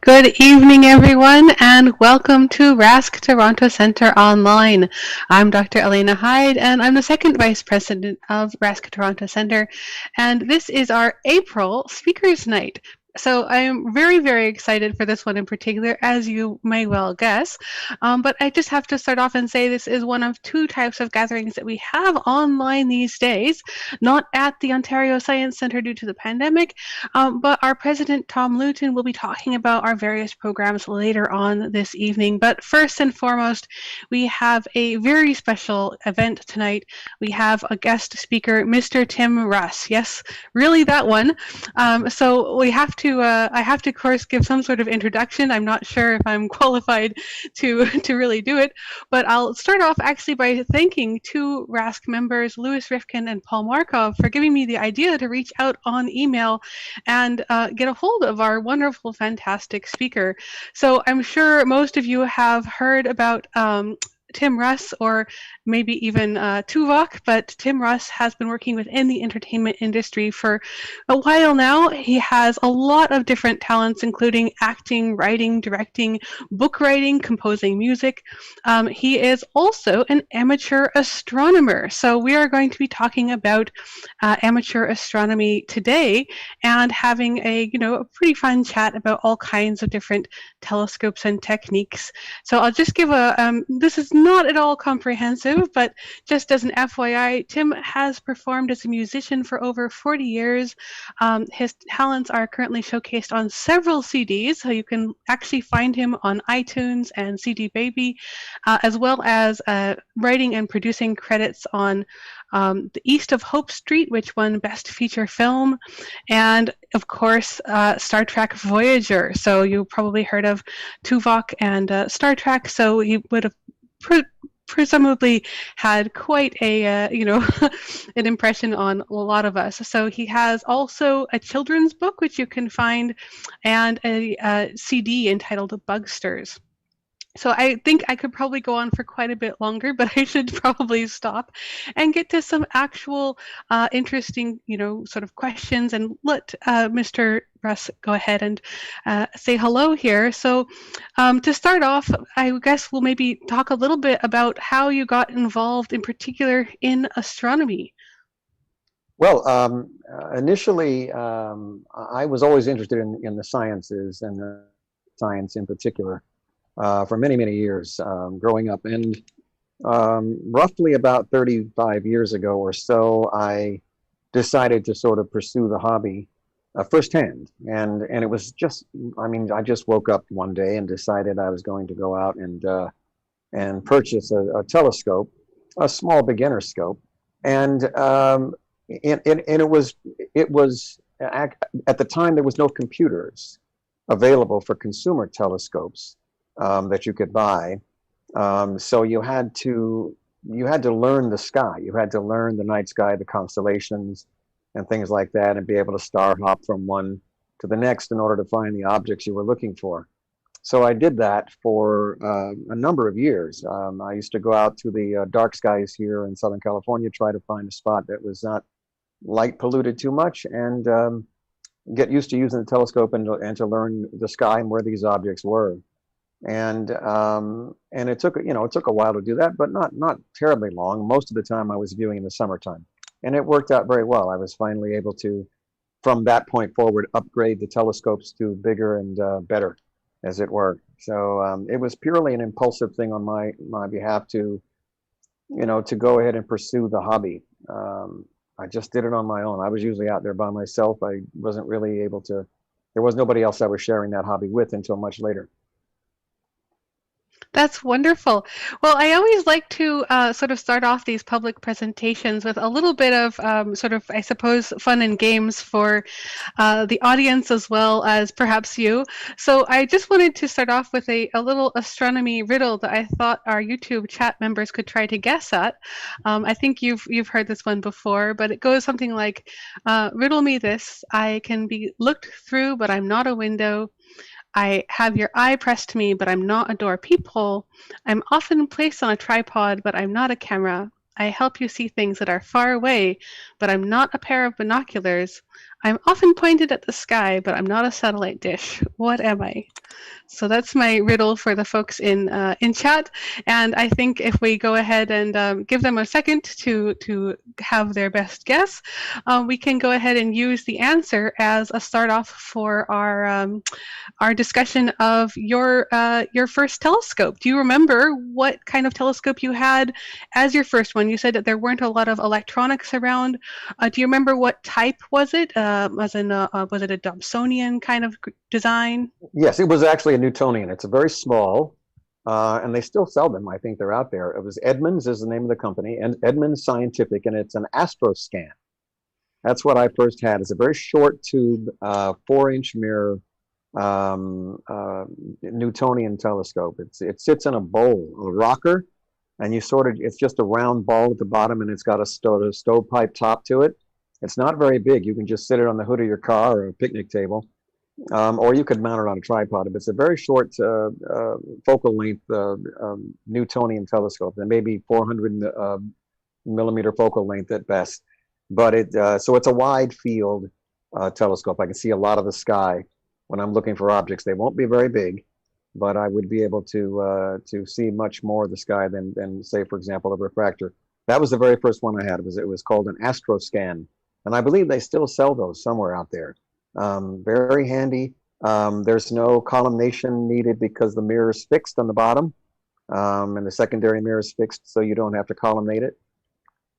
Good evening, everyone, and welcome to RASC Toronto Centre Online. I'm Dr. Elena Hyde, and I'm the second Vice President of RASC Toronto Centre, and this is our April Speakers Night. So I am very, very excited for this one in particular, as you may well guess. But I just have to start off and say this is one of two types of gatherings that we have online these days, not at the Ontario Science Centre due to the pandemic, but our president, Tom Luton, will be talking about our various programs later on this evening. But first and foremost, we have a very special event tonight. We have a guest speaker, Mr. Tim Russ. Yes, really that one. So we have to, I have to, of course, give some sort of introduction. I'm not sure if I'm qualified to really do it, but I'll start off actually by thanking two RASC members, Louis Rifkin and Paul Markov, for giving me the idea to reach out on email and get a hold of our wonderful, fantastic speaker. So I'm sure most of you have heard about Tim Russ, or maybe even Tuvok, but Tim Russ has been working within the entertainment industry for a while now. He has a lot of different talents, including acting, writing, directing, book writing, composing music. He is also an amateur astronomer. So we are going to be talking about amateur astronomy today and having a pretty fun chat about all kinds of different telescopes and techniques. So I'll just give this is not at all comprehensive, but just as an FYI, Tim has performed as a musician for over 40 years. His talents are currently showcased on several CDs, so you can actually find him on iTunes and CD Baby, as well as writing and producing credits on The East of Hope Street, which won Best Feature Film, and of course, Star Trek Voyager. So you probably heard of Tuvok and Star Trek, so he would have presumably had quite a an impression on a lot of us. So he has also a children's book which you can find, and a CD entitled Bugsters. So I think I could probably go on for quite a bit longer, but I should probably stop and get to some actual interesting, sort of questions, and let Mr. Russ go ahead and say hello here. So to start off, I guess we'll maybe talk a little bit about how you got involved in particular in astronomy. Well, initially, I was always interested in the sciences and the science in particular. For many, many years growing up. And roughly about 35 years ago or so, I decided to sort of pursue the hobby firsthand. And it was just, I just woke up one day and decided I was going to go out and purchase a telescope, a small beginner scope. And it was at the time, there was no computers available for consumer telescopes that you could buy. So you had to learn the sky. You had to learn the night sky, the constellations, and things like that, and be able to star hop from one to the next in order to find the objects you were looking for. So I did that for a number of years. I used to go out to the dark skies here in Southern California, try to find a spot that was not light polluted too much, and get used to using the telescope and to learn the sky and where these objects were. And it took a while to do that, but not terribly long. Most of the time I was viewing in the summertime, and it worked out very well. I was finally able to, from that point forward, upgrade the telescopes to bigger and better, as it were. So it was purely an impulsive thing on my behalf to go ahead and pursue the hobby. I just did it on my own. I was usually out there by myself. I wasn't really able to. There was nobody else I was sharing that hobby with until much later. That's wonderful. Well, I always like to sort of start off these public presentations with a little bit of sort of, I suppose, fun and games for the audience as well as perhaps you. So I just wanted to start off with a little astronomy riddle that I thought our YouTube chat members could try to guess at. I think you've heard this one before, but it goes something like, riddle me this, I can be looked through, but I'm not a window. I have your eye pressed to me, but I'm not a door peephole. I'm often placed on a tripod, but I'm not a camera. I help you see things that are far away, but I'm not a pair of binoculars. I'm often pointed at the sky, but I'm not a satellite dish. What am I? So that's my riddle for the folks in chat. And I think if we go ahead and give them a second to have their best guess, we can go ahead and use the answer as a start off for our discussion of your first telescope. Do you remember what kind of telescope you had as your first one? You said that there weren't a lot of electronics around. Do you remember what type was it? Was it a Dobsonian kind of design? Yes, it was actually a Newtonian. It's a very small, and they still sell them. I think they're out there. It was Edmunds is the name of the company, and Edmunds Scientific, and it's an Astroscan. That's what I first had. It's a very short tube, 4-inch mirror, Newtonian telescope. It sits in a bowl, a rocker, and it's just a round ball at the bottom, and it's got a stovepipe top to it. It's not very big. You can just sit it on the hood of your car or a picnic table, or you could mount it on a tripod. But it's a very short focal length Newtonian telescope, and maybe 400 millimeter focal length at best. But so it's a wide field telescope. I can see a lot of the sky when I'm looking for objects. They won't be very big, but I would be able to see much more of the sky than say, for example, a refractor. That was the very first one I had. It was called an Astroscan, and I believe they still sell those somewhere out there. Very handy. There's no collimation needed because the mirror is fixed on the bottom, and the secondary mirror is fixed, so you don't have to collimate it.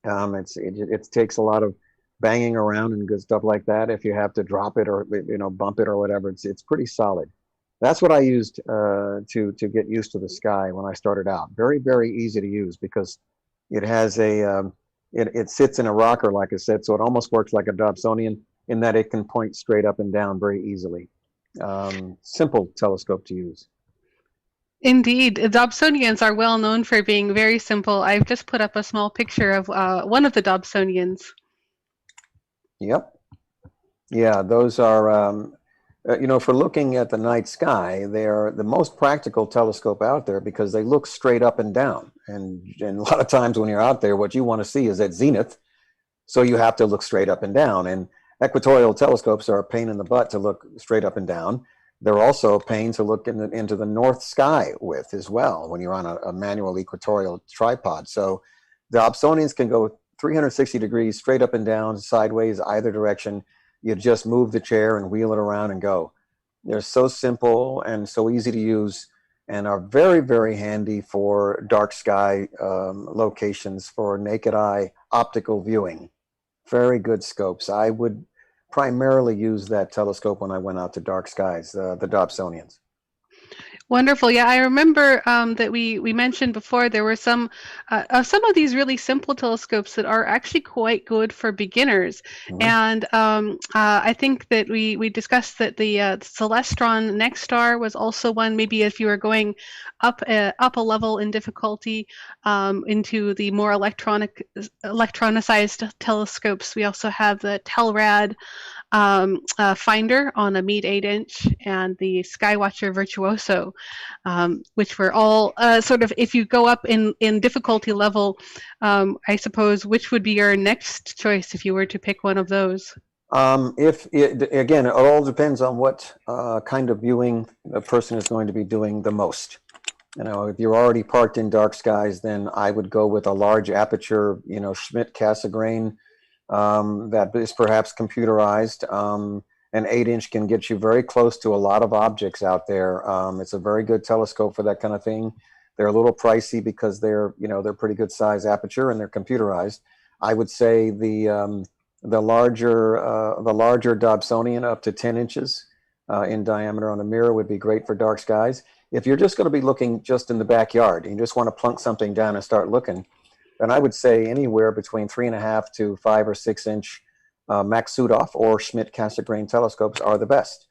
It takes a lot of banging around and good stuff like that. If you have to drop it or bump it or whatever, it's pretty solid. That's what I used to get used to the sky when I started out. Very, very easy to use because it has it sits in a rocker, like I said, so it almost works like a Dobsonian in that it can point straight up and down very easily. Simple telescope to use. Indeed, Dobsonians are well known for being very simple. I've just put up a small picture of one of the Dobsonians. Yep. Yeah, those are, for looking at the night sky, they are the most practical telescope out there because they look straight up and down. And a lot of times when you're out there, what you want to see is at zenith. So you have to look straight up and down. And equatorial telescopes are a pain in the butt to look straight up and down. They're also a pain to look into the north sky with as well when you're on a manual equatorial tripod. So the Dobsonians can go 360 degrees straight up and down, sideways, either direction. You just move the chair and wheel it around and go. They're so simple and so easy to use and are very, very handy for dark sky locations for naked eye optical viewing. Very good scopes. I would primarily use that telescope when I went out to dark skies, the Dobsonians. Wonderful. Yeah, I remember that we mentioned before there were some of these really simple telescopes that are actually quite good for beginners. Mm-hmm. And I think that we discussed that the Celestron Next Star was also one. Maybe if you were going up a level in difficulty into the more electronicized telescopes, we also have the Telrad Finder on a Meade 8-inch and the Skywatcher Virtuoso, which were all sort of, if you go up in difficulty level, I suppose, which would be your next choice if you were to pick one of those? Again, it all depends on what kind of viewing a person is going to be doing the most. If you're already parked in dark skies, then I would go with a large aperture, Schmidt-Cassegrain, that is perhaps computerized. An 8-inch can get you very close to a lot of objects out there. It's a very good telescope for that kind of thing. They're a little pricey because they're pretty good size aperture and they're computerized. I would say the larger Dobsonian up to 10 inches in diameter on a mirror would be great for dark skies. If you're just going to be looking just in the backyard and you just want to plunk something down and start looking, then I would say anywhere between 3.5 to 5 or 6 inch Maksutov or Schmidt-Cassegrain telescopes are the best,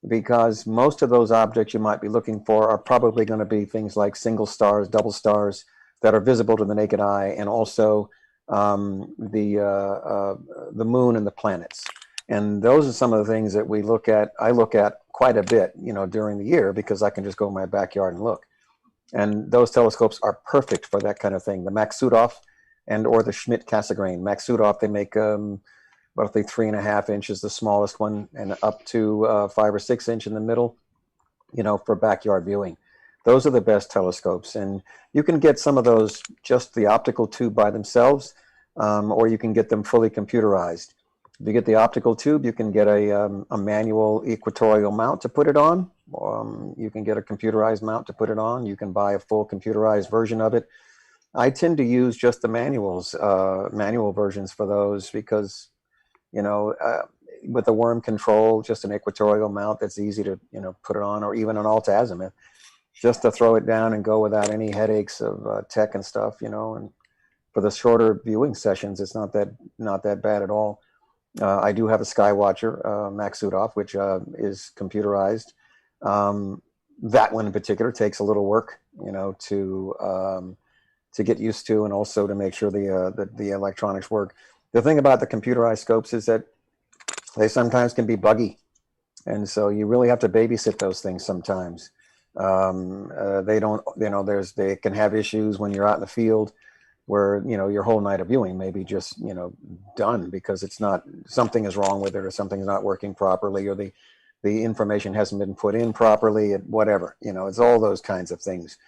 because most of those objects you might be looking for are probably going to be things like single stars, double stars that are visible to the naked eye, and also the moon and the planets. And those are some of the things that I look at quite a bit, during the year, because I can just go in my backyard and look. And those telescopes are perfect for that kind of thing. The Maksutov or the Schmidt-Cassegrain. Maksutov, they make roughly 3.5 inches, the smallest one, and up to 5 or 6 inch in the middle, for backyard viewing. Those are the best telescopes. And you can get some of those just the optical tube by themselves, or you can get them fully computerized. If you get the optical tube, you can get a manual equatorial mount to put it on. You can get a computerized mount to put it on. You can buy a full computerized version of it. I tend to use just the manual versions for those because, with the worm control, just an equatorial mount that's easy to, put it on, or even an alt-azimuth, just to throw it down and go without any headaches of tech and stuff, and for the shorter viewing sessions, it's not that bad at all. I do have a Skywatcher, Max Sudoff, which is computerized. That one in particular takes a little work, to get used to, and also to make sure the electronics work. The thing about the computerized scopes is that they sometimes can be buggy, and so you really have to babysit those things sometimes. They don't, they can have issues when you're out in the field where, your whole night of viewing may be just, done because something is wrong with it, or something's not working properly, or the information hasn't been put in properly, and whatever, it's all those kinds of things.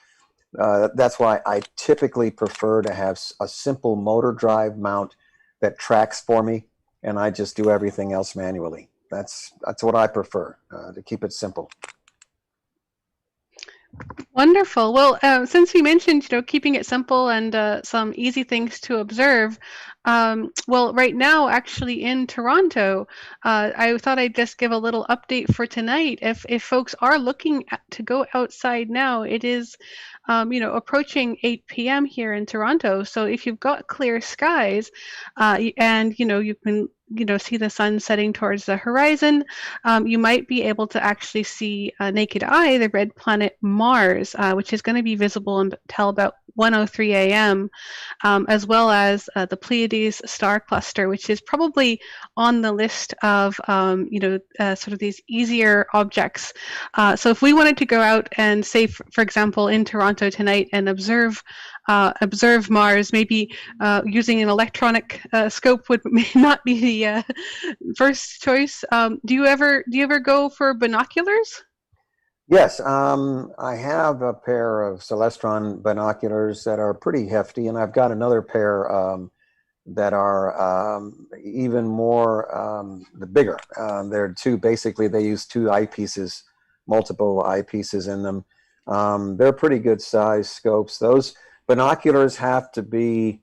That's why I typically prefer to have a simple motor drive mount that tracks for me, and I just do everything else manually. That's what I prefer, to keep it simple. Wonderful. Well, since we mentioned, keeping it simple and some easy things to observe, well, right now, actually in Toronto, I thought I'd just give a little update for tonight. If folks are looking to go outside now, it is, approaching 8 p.m. here in Toronto. So if you've got clear skies, and you can see the sun setting towards the horizon, you might be able to actually see naked eye the red planet Mars, which is going to be visible until about 1:03 a.m., as well as the Pleiades star cluster, which is probably on the list of sort of these easier objects. So if we wanted to go out and say, for example, in Toronto tonight and observe Mars, maybe using an electronic scope may not be the first choice. Do you ever go for binoculars? Yes, I have a pair of Celestron binoculars that are pretty hefty, and I've got another pair that are even more the bigger. They're basically they use two eyepieces, multiple eyepieces in them. They're pretty good size scopes. Those binoculars have to be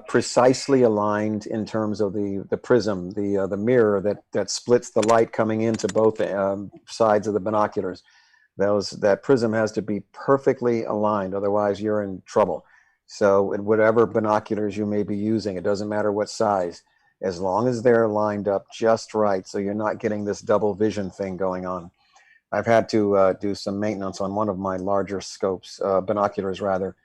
precisely aligned in terms of the prism, the mirror that splits the light coming into both sides of the binoculars. That prism has to be perfectly aligned, otherwise you're in trouble. So in whatever binoculars you may be using, it doesn't matter what size, as long as they're lined up just right, so you're not getting this double vision thing going on. I've had to do some maintenance on one of my larger scopes, binoculars rather,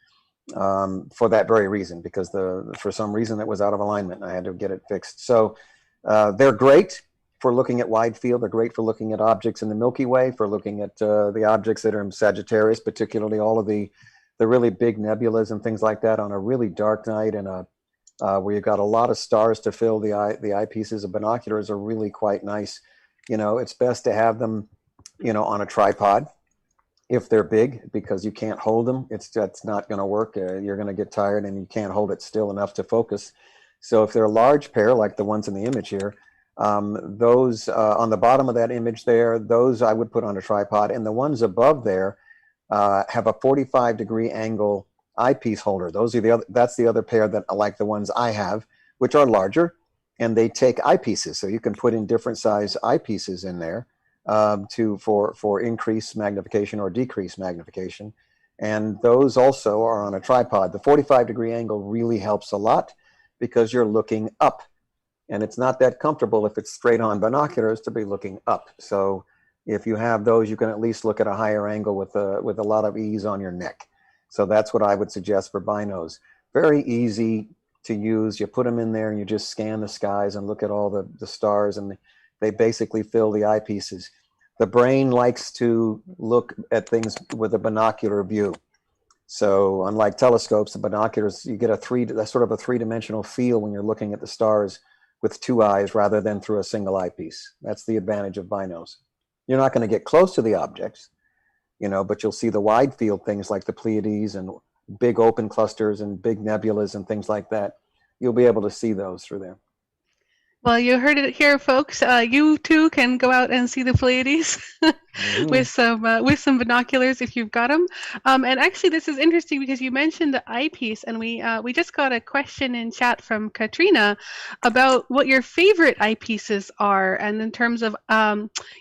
for that very reason, because for some reason it was out of alignment and I had to get it fixed. So they're great for looking at wide field. They're great for looking at objects in the Milky Way, for looking at the objects that are in Sagittarius, particularly all of the really big nebulas and things like that on a really dark night, and where you've got a lot of stars to fill the eyepieces of binoculars are really quite nice. It's best to have them, on a tripod if they're big, because you can't hold them. That's not going to work. You're going to get tired and you can't hold it still enough to focus. So if they're a large pair, like the ones in the image here, those on the bottom of that image there, those I would put on a tripod, and the ones above there have a 45-degree angle eyepiece holder. That's the other pair that, like the ones I have, which are larger, and they take eyepieces. So you can put in different size eyepieces in there for increased magnification or decreased magnification. And those also are on a tripod. The 45-degree angle really helps a lot because you're looking up, and it's not that comfortable if it's straight on binoculars to be looking up. So if you have those, you can at least look at a higher angle with a lot of ease on your neck. So that's what I would suggest for binos. Very easy to use. You put them in there and you just scan the skies and look at all the stars, and they basically fill the eyepieces. The brain likes to look at things with a binocular view. So unlike telescopes, the binoculars, you get a sort of a three-dimensional feel when you're looking at the stars with two eyes rather than through a single eyepiece. That's the advantage of binos. You're not going to get close to the objects, but you'll see the wide field things like the Pleiades and big open clusters and big nebulas and things like that. You'll be able to see those through there. Well, you heard it here, folks. You too can go out and see the Pleiades with some binoculars if you've got them. And actually, this is interesting because you mentioned the eyepiece, and we just got a question in chat from Katrina about what your favorite eyepieces are, and in terms of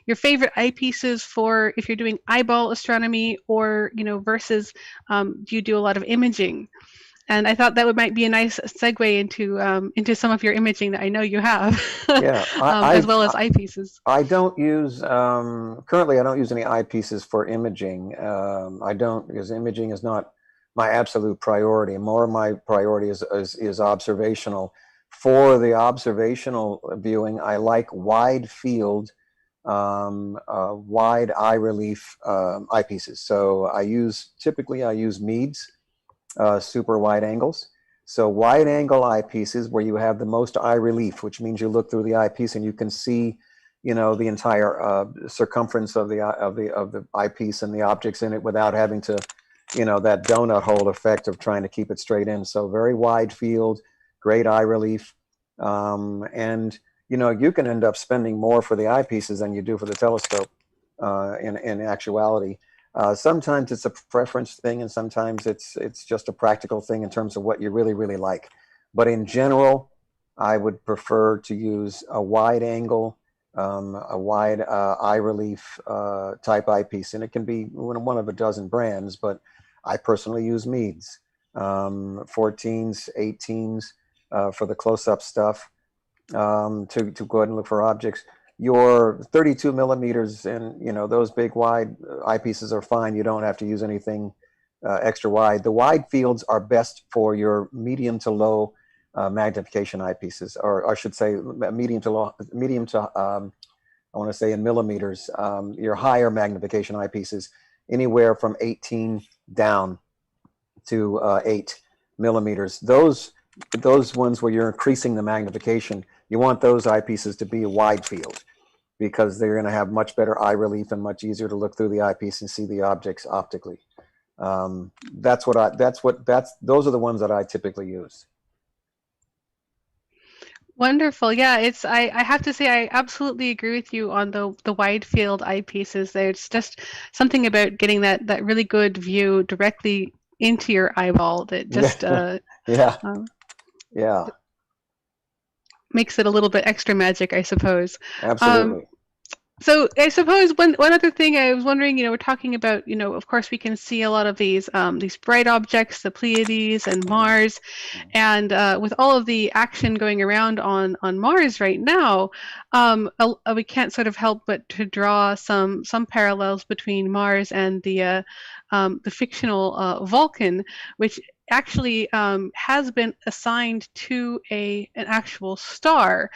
your favorite eyepieces for if you're doing eyeball astronomy or versus do you do a lot of imaging? And I thought that might be a nice segue into some of your imaging that I know you have, Yeah, as well as eyepieces. I don't use currently. I don't use any eyepieces for imaging. I don't, because imaging is not my absolute priority. More of my priority is observational. For the observational viewing, I like wide field, wide eye relief eyepieces. So typically I use Meade's. Super wide angles. So wide angle eyepieces where you have the most eye relief, which means you look through the eyepiece and you can see, the entire circumference of the eyepiece and the objects in it without having to, that donut hole effect of trying to keep it straight in. So very wide field, great eye relief, and you can end up spending more for the eyepieces than you do for the telescope. In actuality. Sometimes it's a preference thing, and sometimes it's just a practical thing in terms of what you really, really like. But in general, I would prefer to use a wide angle, a wide eye relief type eyepiece, and it can be one of a dozen brands. But I personally use Meade's 14s, 18s for the close-up stuff to go ahead and look for objects. Your 32 millimeters and those big wide eyepieces are fine. You don't have to use anything extra wide. The wide fields are best for your medium to low magnification eyepieces, or I should say medium to I want to say in millimeters. Your higher magnification eyepieces, anywhere from 18 down to 8 millimeters. Those ones where you're increasing the magnification, you want those eyepieces to be a wide field, because they're going to have much better eye relief and much easier to look through the eyepiece and see the objects optically. Those are the ones that I typically use. Wonderful. Yeah, I have to say I absolutely agree with you on the wide field eyepieces. There's just something about getting that really good view directly into your eyeball that just makes it a little bit extra magic, I suppose. Absolutely. So I suppose one other thing I was wondering, we're talking about, of course we can see a lot of these bright objects, the Pleiades and Mars, and with all of the action going around on Mars right now, we can't sort of help but to draw some parallels between Mars and the fictional Vulcan, which actually has been assigned to an actual star,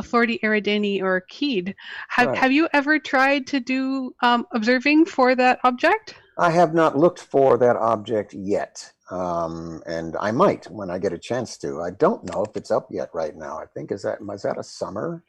Florida Eridani or Keed. Have you ever tried to do observing for that object? I have not looked for that object yet, and I might when I get a chance to. I don't know if it's up yet right now. I think is that a summer?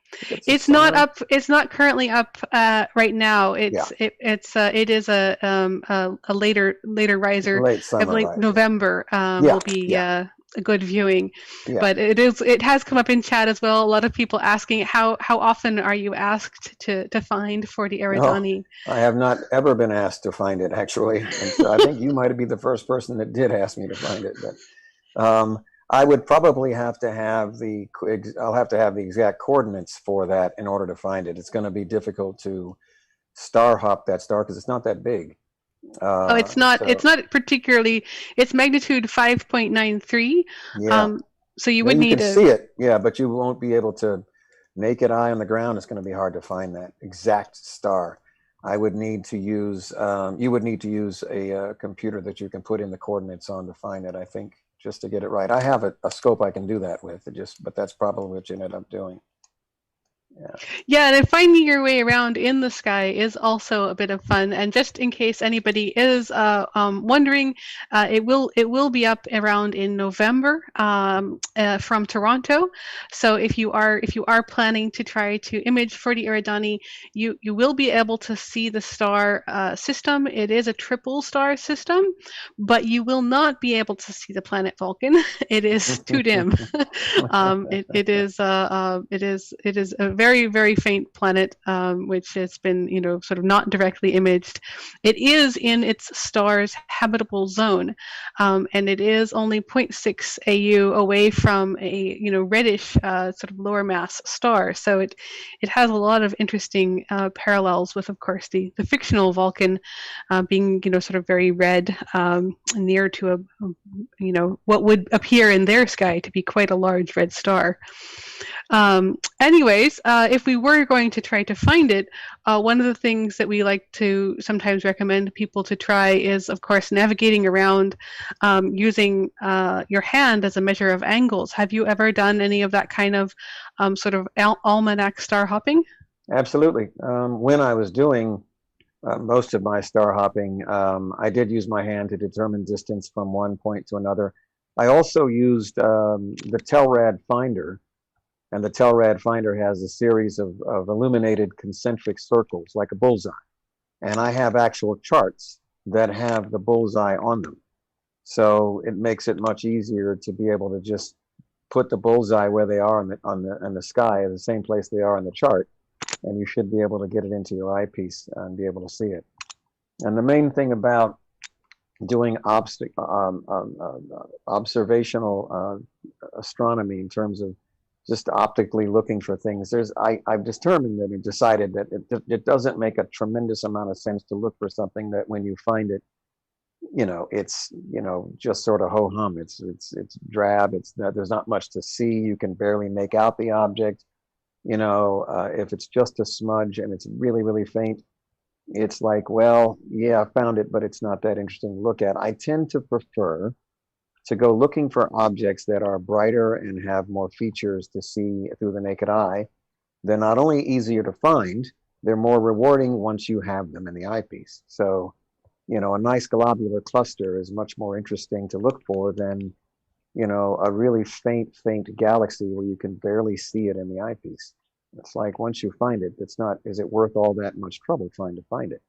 It's not up. It's not currently up right now. It is a later riser. Late summer, I believe right. November will be a good viewing. But it has come up in chat as well. A lot of people asking how often are you asked to find Florida Eridani? I have not ever been asked to find it, actually. And so I think you might be the first person that did ask me to find it. But I would probably have to have I'll have to have the exact coordinates for that in order to find it. It's going to be difficult to star hop that star because it's not that big. It's not. It's not particularly. It's magnitude 5.93. Yeah. So you would need to see it. Yeah, but you won't be able to. Naked eye on the ground, it's going to be hard to find that exact star. I would need to use. You would need to use a computer that you can put in the coordinates on to find it. I think just to get it right. I have a scope I can do that with. But that's probably what you ended up doing. Yeah, and then finding your way around in the sky is also a bit of fun. And just in case anybody is wondering, it will be up around in November from Toronto. So if you are planning to try to image for the Eridani, you will be able to see the star system. It is a triple star system, but you will not be able to see the planet Vulcan. It is too dim. It is a very very faint planet, which has been sort of not directly imaged. It is in its star's habitable zone, and it is only zero point 0.6 AU away from a reddish sort of lower mass star. So it has a lot of interesting parallels with, of course, the fictional Vulcan, being sort of very red, near to a what would appear in their sky to be quite a large red star. Anyways, if we were going to try to find it, one of the things that we like to sometimes recommend people to try is, of course, navigating around using your hand as a measure of angles. Have you ever done any of that kind of sort of almanac star hopping? Absolutely. When I was doing most of my star hopping, I did use my hand to determine distance from one point to another. I also used the Telrad finder, and the Telrad finder has a series of illuminated concentric circles like a bullseye. And I have actual charts that have the bullseye on them. So it makes it much easier to be able to just put the bullseye where they are in the sky, in the same place they are on the chart, and you should be able to get it into your eyepiece and be able to see it. And the main thing about doing observational astronomy in terms of just optically looking for things, I've determined that and decided that it doesn't make a tremendous amount of sense to look for something that when you find it, it's just sort of ho hum. It's drab. There's not much to see. You can barely make out the object. If it's just a smudge and it's really really faint, it's like, well, yeah, I found it, but it's not that interesting to look at. I tend to prefer to go looking for objects that are brighter and have more features to see through the naked eye. They're not only easier to find, they're more rewarding once you have them in the eyepiece. So, a nice globular cluster is much more interesting to look for than, a really faint galaxy where you can barely see it in the eyepiece. It's like once you find it, is it worth all that much trouble trying to find it?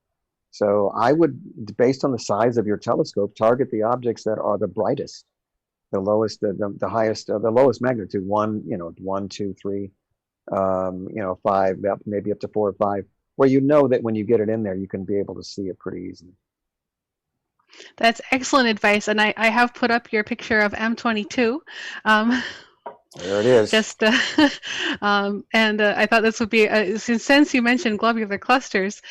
So I would, based on the size of your telescope, target the objects that are the brightest, the lowest, the highest, the lowest magnitude, 1, 2, 3, 5, maybe up to 4 or 5, where that when you get it in there, you can be able to see it pretty easily. That's excellent advice, and I have put up your picture of M22. There it is. Just and I thought this would be since you mentioned globular clusters.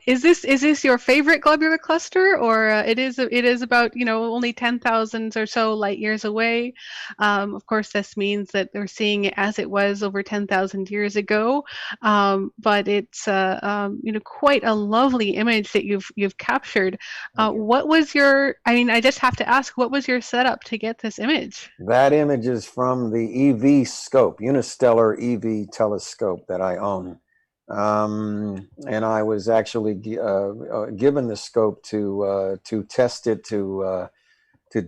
Is this your favorite globular cluster, or it is about only 10,000 or so light years away? Of course, this means that we're seeing it as it was over 10,000 years ago, but it's quite a lovely image that you've captured. What was your? I mean, I just have to ask, what was your setup to get this image? That image is from the EV scope, Unistellar EV telescope that I own. And I was actually given the scope to test it, to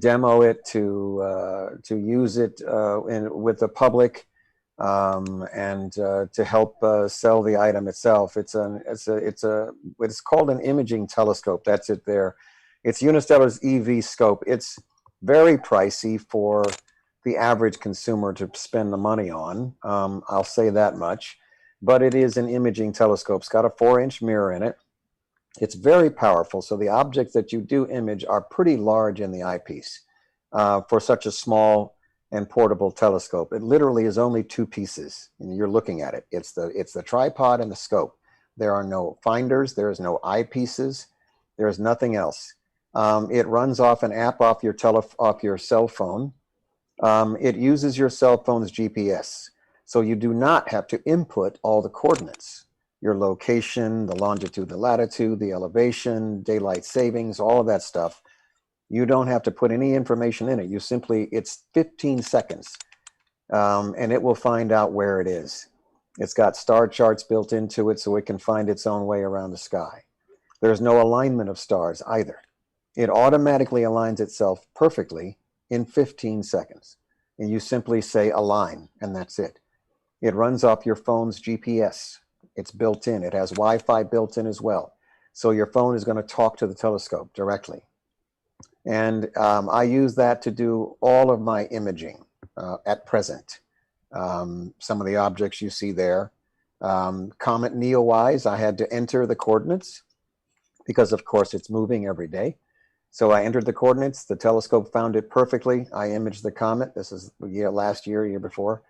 demo it, to use it with the public, and to help sell the item itself. It's called an imaging telescope. That's it there. It's Unistellar's EV scope. It's very pricey for the average consumer to spend the money on. I'll say that much. But it is an imaging telescope. It's got a 4-inch mirror in it. It's very powerful. So the objects that you do image are pretty large in the eyepiece for such a small and portable telescope. It literally is only 2 pieces, and you're looking at it. It's the tripod and the scope. There are no finders. There is no eyepieces. There is nothing else. It runs off an app off your cell phone. It uses your cell phone's GPS. So you do not have to input all the coordinates, your location, the longitude, the latitude, the elevation, daylight savings, all of that stuff. You don't have to put any information in it. It's 15 seconds, and it will find out where it is. It's got star charts built into it so it can find its own way around the sky. There's no alignment of stars either. It automatically aligns itself perfectly in 15 seconds. And you simply say align, and that's it. It runs off your phone's GPS. It's built in. It has Wi-Fi built in as well. So your phone is going to talk to the telescope directly. And I use that to do all of my imaging at present. Some of the objects you see there. Comet Neowise, I had to enter the coordinates because, of course, it's moving every day. So I entered the coordinates. The telescope found it perfectly. I imaged the comet. This is last year, year before.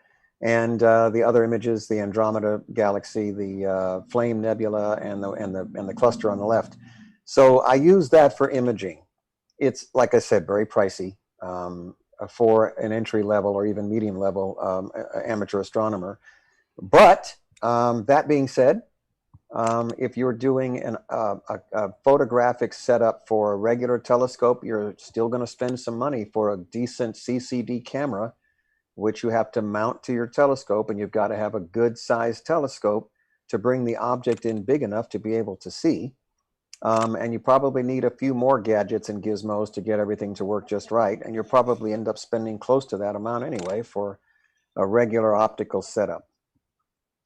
And the other images, the Andromeda Galaxy, the Flame Nebula, and the cluster on the left. So I use that for imaging. It's, like I said, very pricey for an entry level or even medium level amateur astronomer. But that being said, if you're doing a photographic setup for a regular telescope, you're still going to spend some money for a decent CCD camera, which you have to mount to your telescope, and you've got to have a good sized telescope to bring the object in big enough to be able to see. And you probably need a few more gadgets and gizmos to get everything to work just right. And you'll probably end up spending close to that amount anyway for a regular optical setup.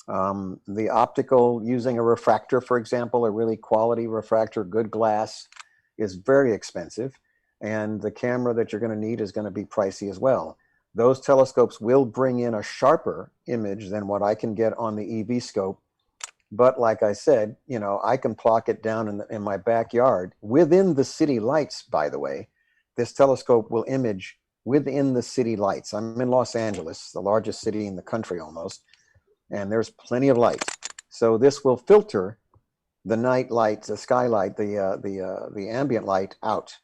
The optical, using a refractor, for example, a really quality refractor, good glass, is very expensive. And the camera that you're going to need is going to be pricey as well. Those telescopes will bring in a sharper image than what I can get on the EV scope. But like I said, I can plop it down in my backyard within the city lights, by the way. This telescope will image within the city lights. I'm in Los Angeles, the largest city in the country almost, and there's plenty of light. So this will filter the night light, the skylight, the ambient light out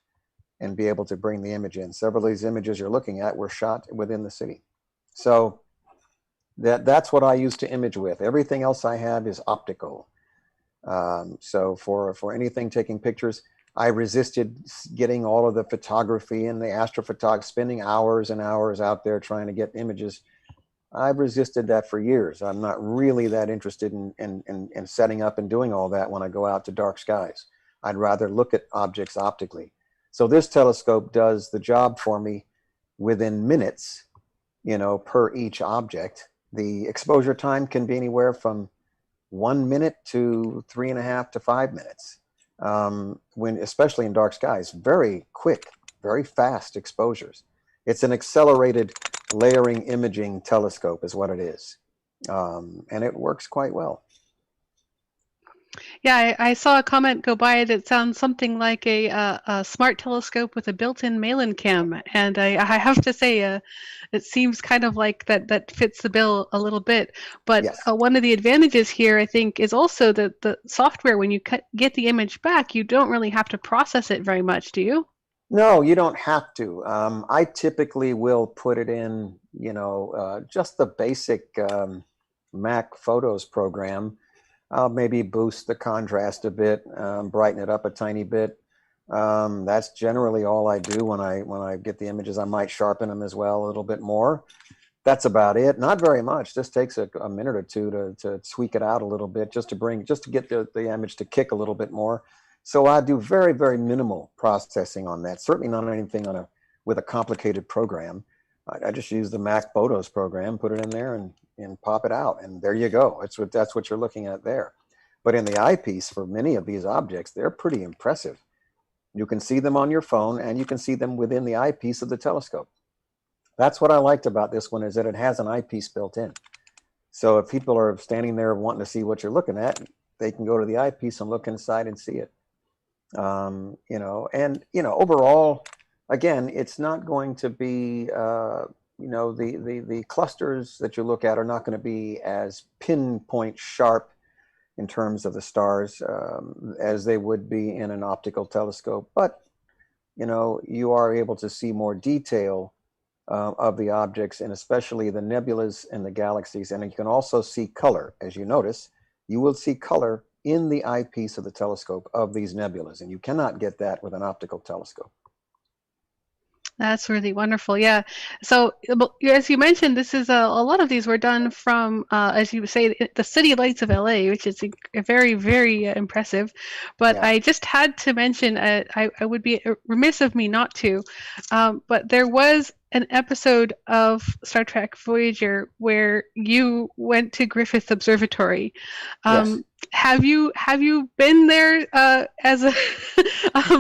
and be able to bring the image in. Several of these images you're looking at were shot within the city. So that's what I use to image with. Everything else I have is optical. So for anything taking pictures, I resisted getting all of the photography and the astrophotography, spending hours and hours out there trying to get images. I've resisted that for years. I'm not really that interested in setting up and doing all that when I go out to dark skies. I'd rather look at objects optically. So this telescope does the job for me within minutes, per each object. The exposure time can be anywhere from 1 minute to 3.5 to 5 minutes. Especially in dark skies, very quick, very fast exposures. It's an accelerated layering imaging telescope is what it is. And it works quite well. Yeah, I saw a comment go by that sounds something like a smart telescope with a built-in mail-in cam, and I have to say, it seems kind of like that fits the bill a little bit. But Yes. One of the advantages here, I think, is also that the software, when you get the image back, you don't really have to process it very much, do you? No, you don't have to. I typically will put it in, just the basic Mac Photos program. I'll maybe boost the contrast a bit, brighten it up a tiny bit. That's generally all I do when I get the images. I might sharpen them as well a little bit more. That's about it. Not very much. Just takes a minute or two to tweak it out a little bit, just to get the image to kick a little bit more. So I do very, very minimal processing on that. Certainly not anything with a complicated program. I just use the Mac Photos program, put it in there, and pop it out, and there you go. That's what you're looking at there. But in the eyepiece, for many of these objects, they're pretty impressive. You can see them on your phone, and you can see them within the eyepiece of the telescope. That's what I liked about this one, is that it has an eyepiece built in. So if people are standing there wanting to see what you're looking at, they can go to the eyepiece and look inside and see it. Overall, again, it's not going to be, the clusters that you look at are not going to be as pinpoint sharp in terms of the stars as they would be in an optical telescope. But, you are able to see more detail of the objects, and especially the nebulas and the galaxies. And you can also see color. As you notice, you will see color in the eyepiece of the telescope of these nebulas, and you cannot get that with an optical telescope. That's really wonderful. Yeah. So, as you mentioned, this is a lot of these were done from, as you say, the city lights of LA, which is very, very impressive. But Yeah. I just had to mention, I would be remiss of me not to, but there was an episode of Star Trek Voyager where you went to Griffith Observatory. Yes. Um, have you been there as a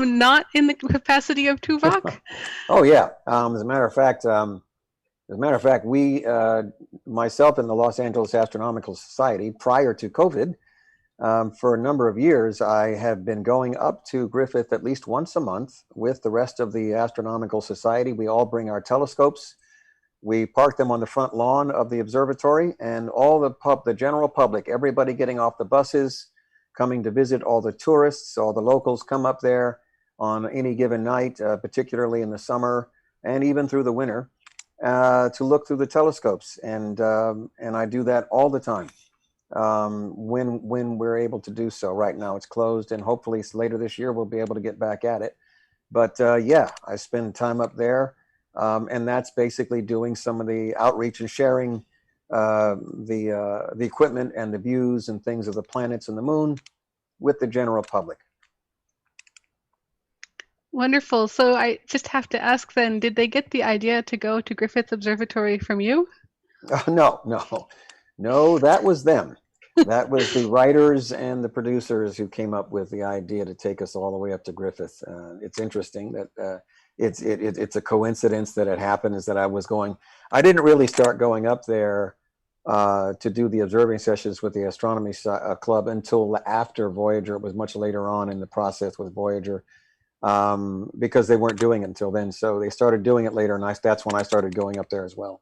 not in the capacity of Tuvok? Oh yeah. As a matter of fact, we, myself and the Los Angeles Astronomical Society, prior to COVID, for a number of years, I have been going up to Griffith at least once a month with the rest of the Astronomical Society. We all bring our telescopes. We park them on the front lawn of the observatory, and all the general public, everybody getting off the buses, coming to visit, all the tourists, all the locals come up there on any given night, particularly in the summer and even through the winter, to look through the telescopes. And I do that all the time when we're able to do so. Right now it's closed, and hopefully later this year we'll be able to get back at it. But yeah, I spend time up there, and that's basically doing some of the outreach and sharing the equipment and the views and things of the planets and the moon with the general public. Wonderful. So I just have to ask then, did they get the idea to go to Griffith Observatory from you? No, no, no, that was them. That was the writers and the producers who came up with the idea to take us all the way up to Griffith. It's interesting that it's a coincidence that it happened, is that I didn't really start going up there to do the observing sessions with the Astronomy Club until after Voyager. It was much later on in the process with Voyager, because they weren't doing it until then. So they started doing it later, and that's when I started going up there as well.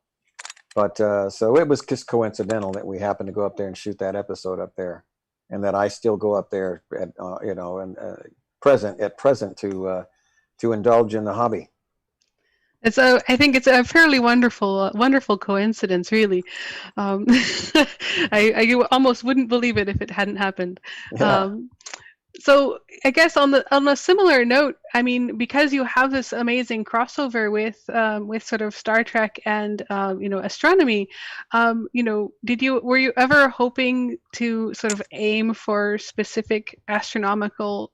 But so it was just coincidental that we happened to go up there and shoot that episode up there, and that I still go up there at present to indulge in the hobby. I think it's a fairly wonderful coincidence, really. Um, you almost wouldn't believe it if it hadn't happened. Yeah. So I guess on a similar note, I mean, because you have this amazing crossover with sort of Star Trek and astronomy, were you ever hoping to sort of aim for specific astronomical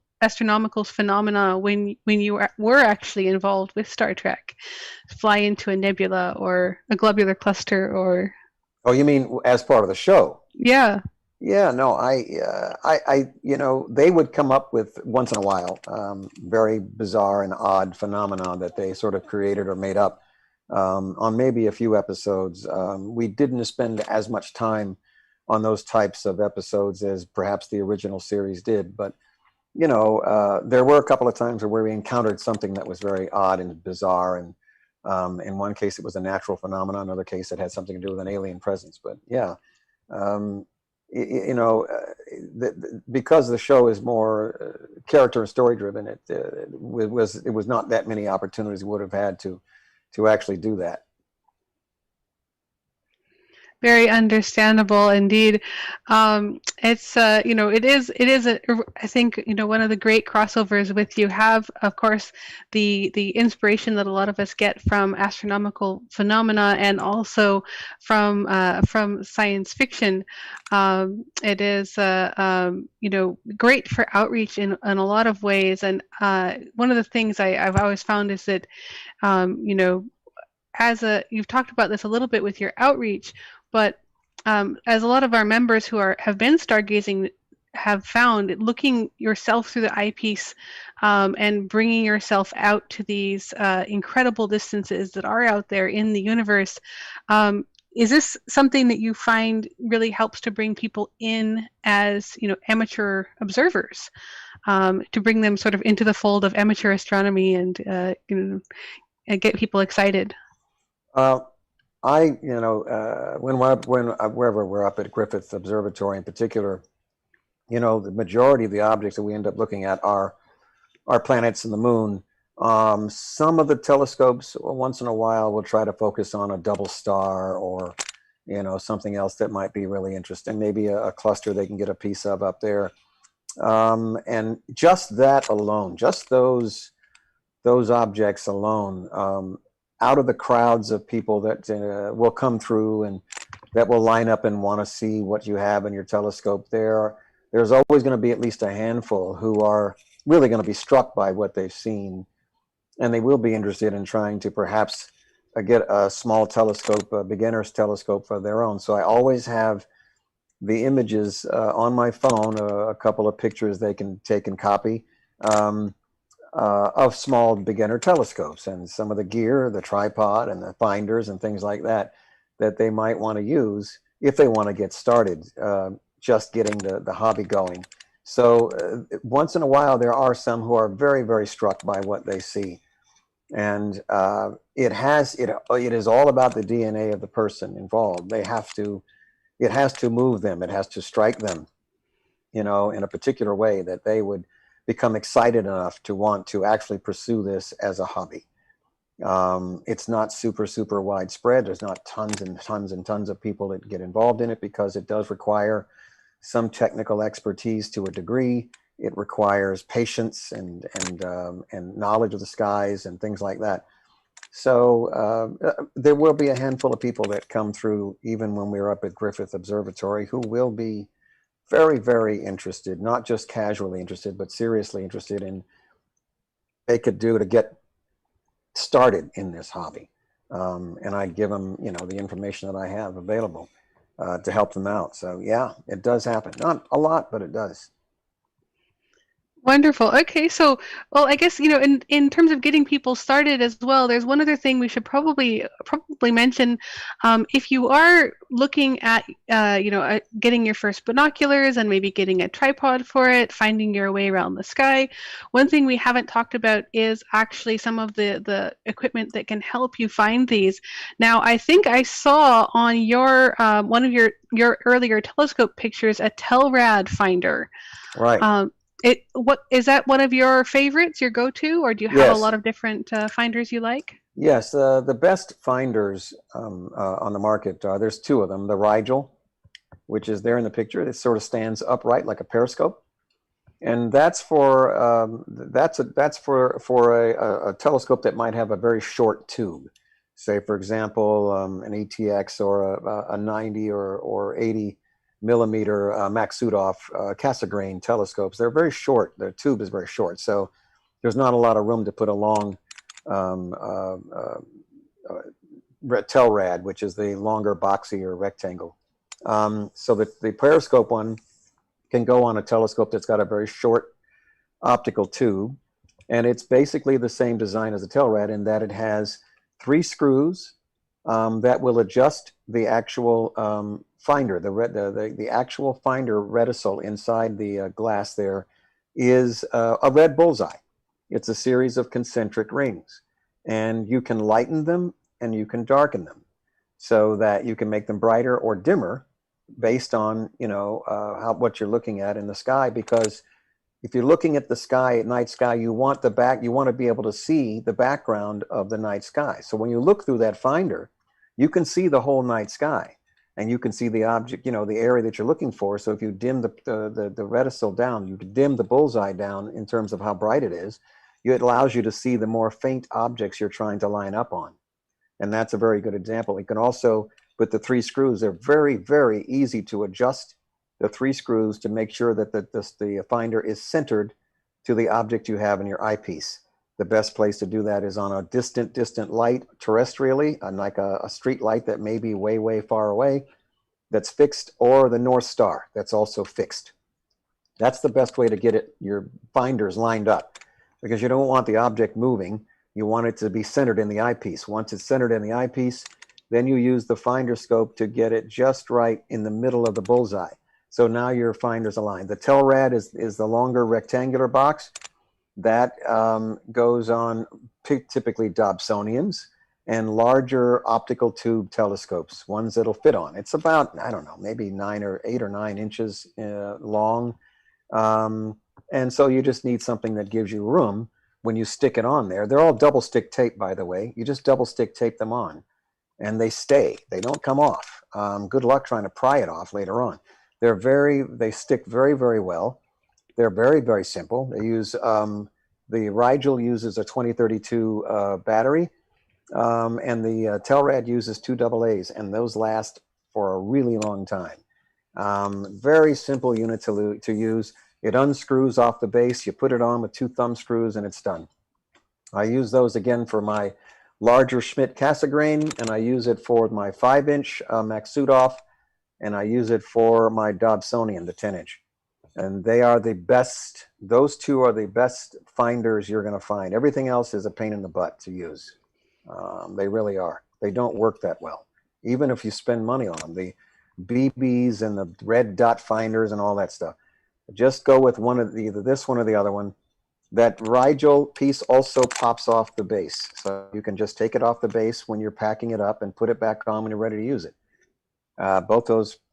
phenomena when you were actually involved with Star Trek, fly into a nebula or a globular cluster or? Oh, you mean as part of the show? Yeah. Yeah, no, they would come up with once in a while very bizarre and odd phenomena that they sort of created or made up on maybe a few episodes. We didn't spend as much time on those types of episodes as perhaps the original series did, but there were a couple of times where we encountered something that was very odd and bizarre, and in one case it was a natural phenomenon, another case it had something to do with an alien presence. But yeah. Because the show is more character and story driven, it was not that many opportunities we would have had to actually do that. Very understandable indeed. It's it is I think one of the great crossovers with you have, of course, the inspiration that a lot of us get from astronomical phenomena and also from science fiction. It is great for outreach in a lot of ways, and one of the things I've always found is that you've talked about this a little bit with your outreach, but as a lot of our members who have been stargazing have found, looking yourself through the eyepiece and bringing yourself out to these incredible distances that are out there in the universe, is this something that you find really helps to bring people in as amateur observers, to bring them sort of into the fold of amateur astronomy and get people excited? Wherever we're up at Griffith Observatory in particular, the majority of the objects that we end up looking at are planets and the moon. Some of the telescopes, once in a while, will try to focus on a double star or something else that might be really interesting. Maybe a cluster they can get a piece of up there. And just that alone, just those those objects alone, out of the crowds of people that will come through and that will line up and want to see what you have in your telescope, there's always going to be at least a handful who are really going to be struck by what they've seen, and they will be interested in trying to perhaps get a small telescope, a beginner's telescope of their own. So I always have the images on my phone, a couple of pictures they can take and copy, of small beginner telescopes and some of the gear, the tripod and the finders and things like that, that they might want to use if they want to get started, just getting the hobby going. So once in a while, there are some who are very, very struck by what they see. And it is all about the DNA of the person involved. It has to move them. It has to strike them, in a particular way that they would become excited enough to want to actually pursue this as a hobby. It's not super, super widespread. There's not tons and tons and tons of people that get involved in it because it does require some technical expertise to a degree. It requires patience and knowledge of the skies and things like that. So there will be a handful of people that come through, even when we're up at Griffith Observatory, who will be very, very interested, not just casually interested, but seriously interested in what they could do to get started in this hobby. And I give them, the information that I have available to help them out. So yeah, it does happen. Not a lot, but it does. Wonderful. Okay, so I guess in terms of getting people started as well, there's one other thing we should probably mention. If you are looking at getting your first binoculars and maybe getting a tripod for it, finding your way around the sky, one thing we haven't talked about is actually some of the equipment that can help you find these. Now, I think I saw on your one of your earlier telescope pictures a Telrad finder. Right. What is that one of your favorites, your go-to, or do you have a Yes. lot of different finders you like? Yes. The best finders on the market, there's two of them. The Rigel, which is there in the picture. It sort of stands upright like a periscope. And that's for a telescope that might have a very short tube. Say, for example, an ETX or a 90 or 80 millimeter Maksutov Cassegrain telescopes. They're very short. The tube is very short, so there's not a lot of room to put a long Telrad, which is the longer, boxier rectangle. So the periscope one can go on a telescope that's got a very short optical tube, and it's basically the same design as a Telrad in that it has 3 screws that will adjust the actual finder. The actual finder reticule inside the glass there is a red bullseye. It's a series of concentric rings, and you can lighten them and you can darken them so that you can make them brighter or dimmer based on what you're looking at in the sky. Because if you're looking at the sky at night sky, you want to be able to see the background of the night sky. So when you look through that finder, you can see the whole night sky, and you can see the object, the area that you're looking for. So if you dim the reticule down, you dim the bullseye down in terms of how bright it is, it allows you to see the more faint objects you're trying to line up on. And that's a very good example. You can also, with the 3 screws, they're very, very easy to adjust the 3 screws to make sure that the finder is centered to the object you have in your eyepiece. The best place to do that is on a distant light terrestrially, like a street light that may be way, way far away, that's fixed, or the North Star that's also fixed. That's the best way to get your finders lined up, because you don't want the object moving. You want it to be centered in the eyepiece. Once it's centered in the eyepiece, then you use the finder scope to get it just right in the middle of the bullseye. So now your finder's aligned. The Telrad is the longer rectangular box. That goes on typically Dobsonians and larger optical tube telescopes, ones that'll fit on. It's about, I don't know, maybe 8 or 9 inches long. And so you just need something that gives you room when you stick it on there. They're all double stick tape, by the way. You just double stick tape them on, and they stay. They don't come off. Good luck trying to pry it off later on. They stick very, very well. They're very, very simple. They use The Rigel uses a 2032 battery, and the Telrad uses 2 AA's, and those last for a really long time. Very simple unit to use. It unscrews off the base. You put it on with 2 thumb screws, and it's done. I use those again for my larger Schmidt Cassegrain, and I use it for my 5-inch Maksutov, and I use it for my Dobsonian, the 10-inch. And they are the best. Those 2 are the best finders you're going to find. Everything else is a pain in the butt to use. They really are. They don't work that well, even if you spend money on them. The BBs and the red dot finders and all that stuff. Just go with one of either this one or the other one. That Rigel piece also pops off the base, so you can just take it off the base when you're packing it up and put it back on when you're ready to use it. Both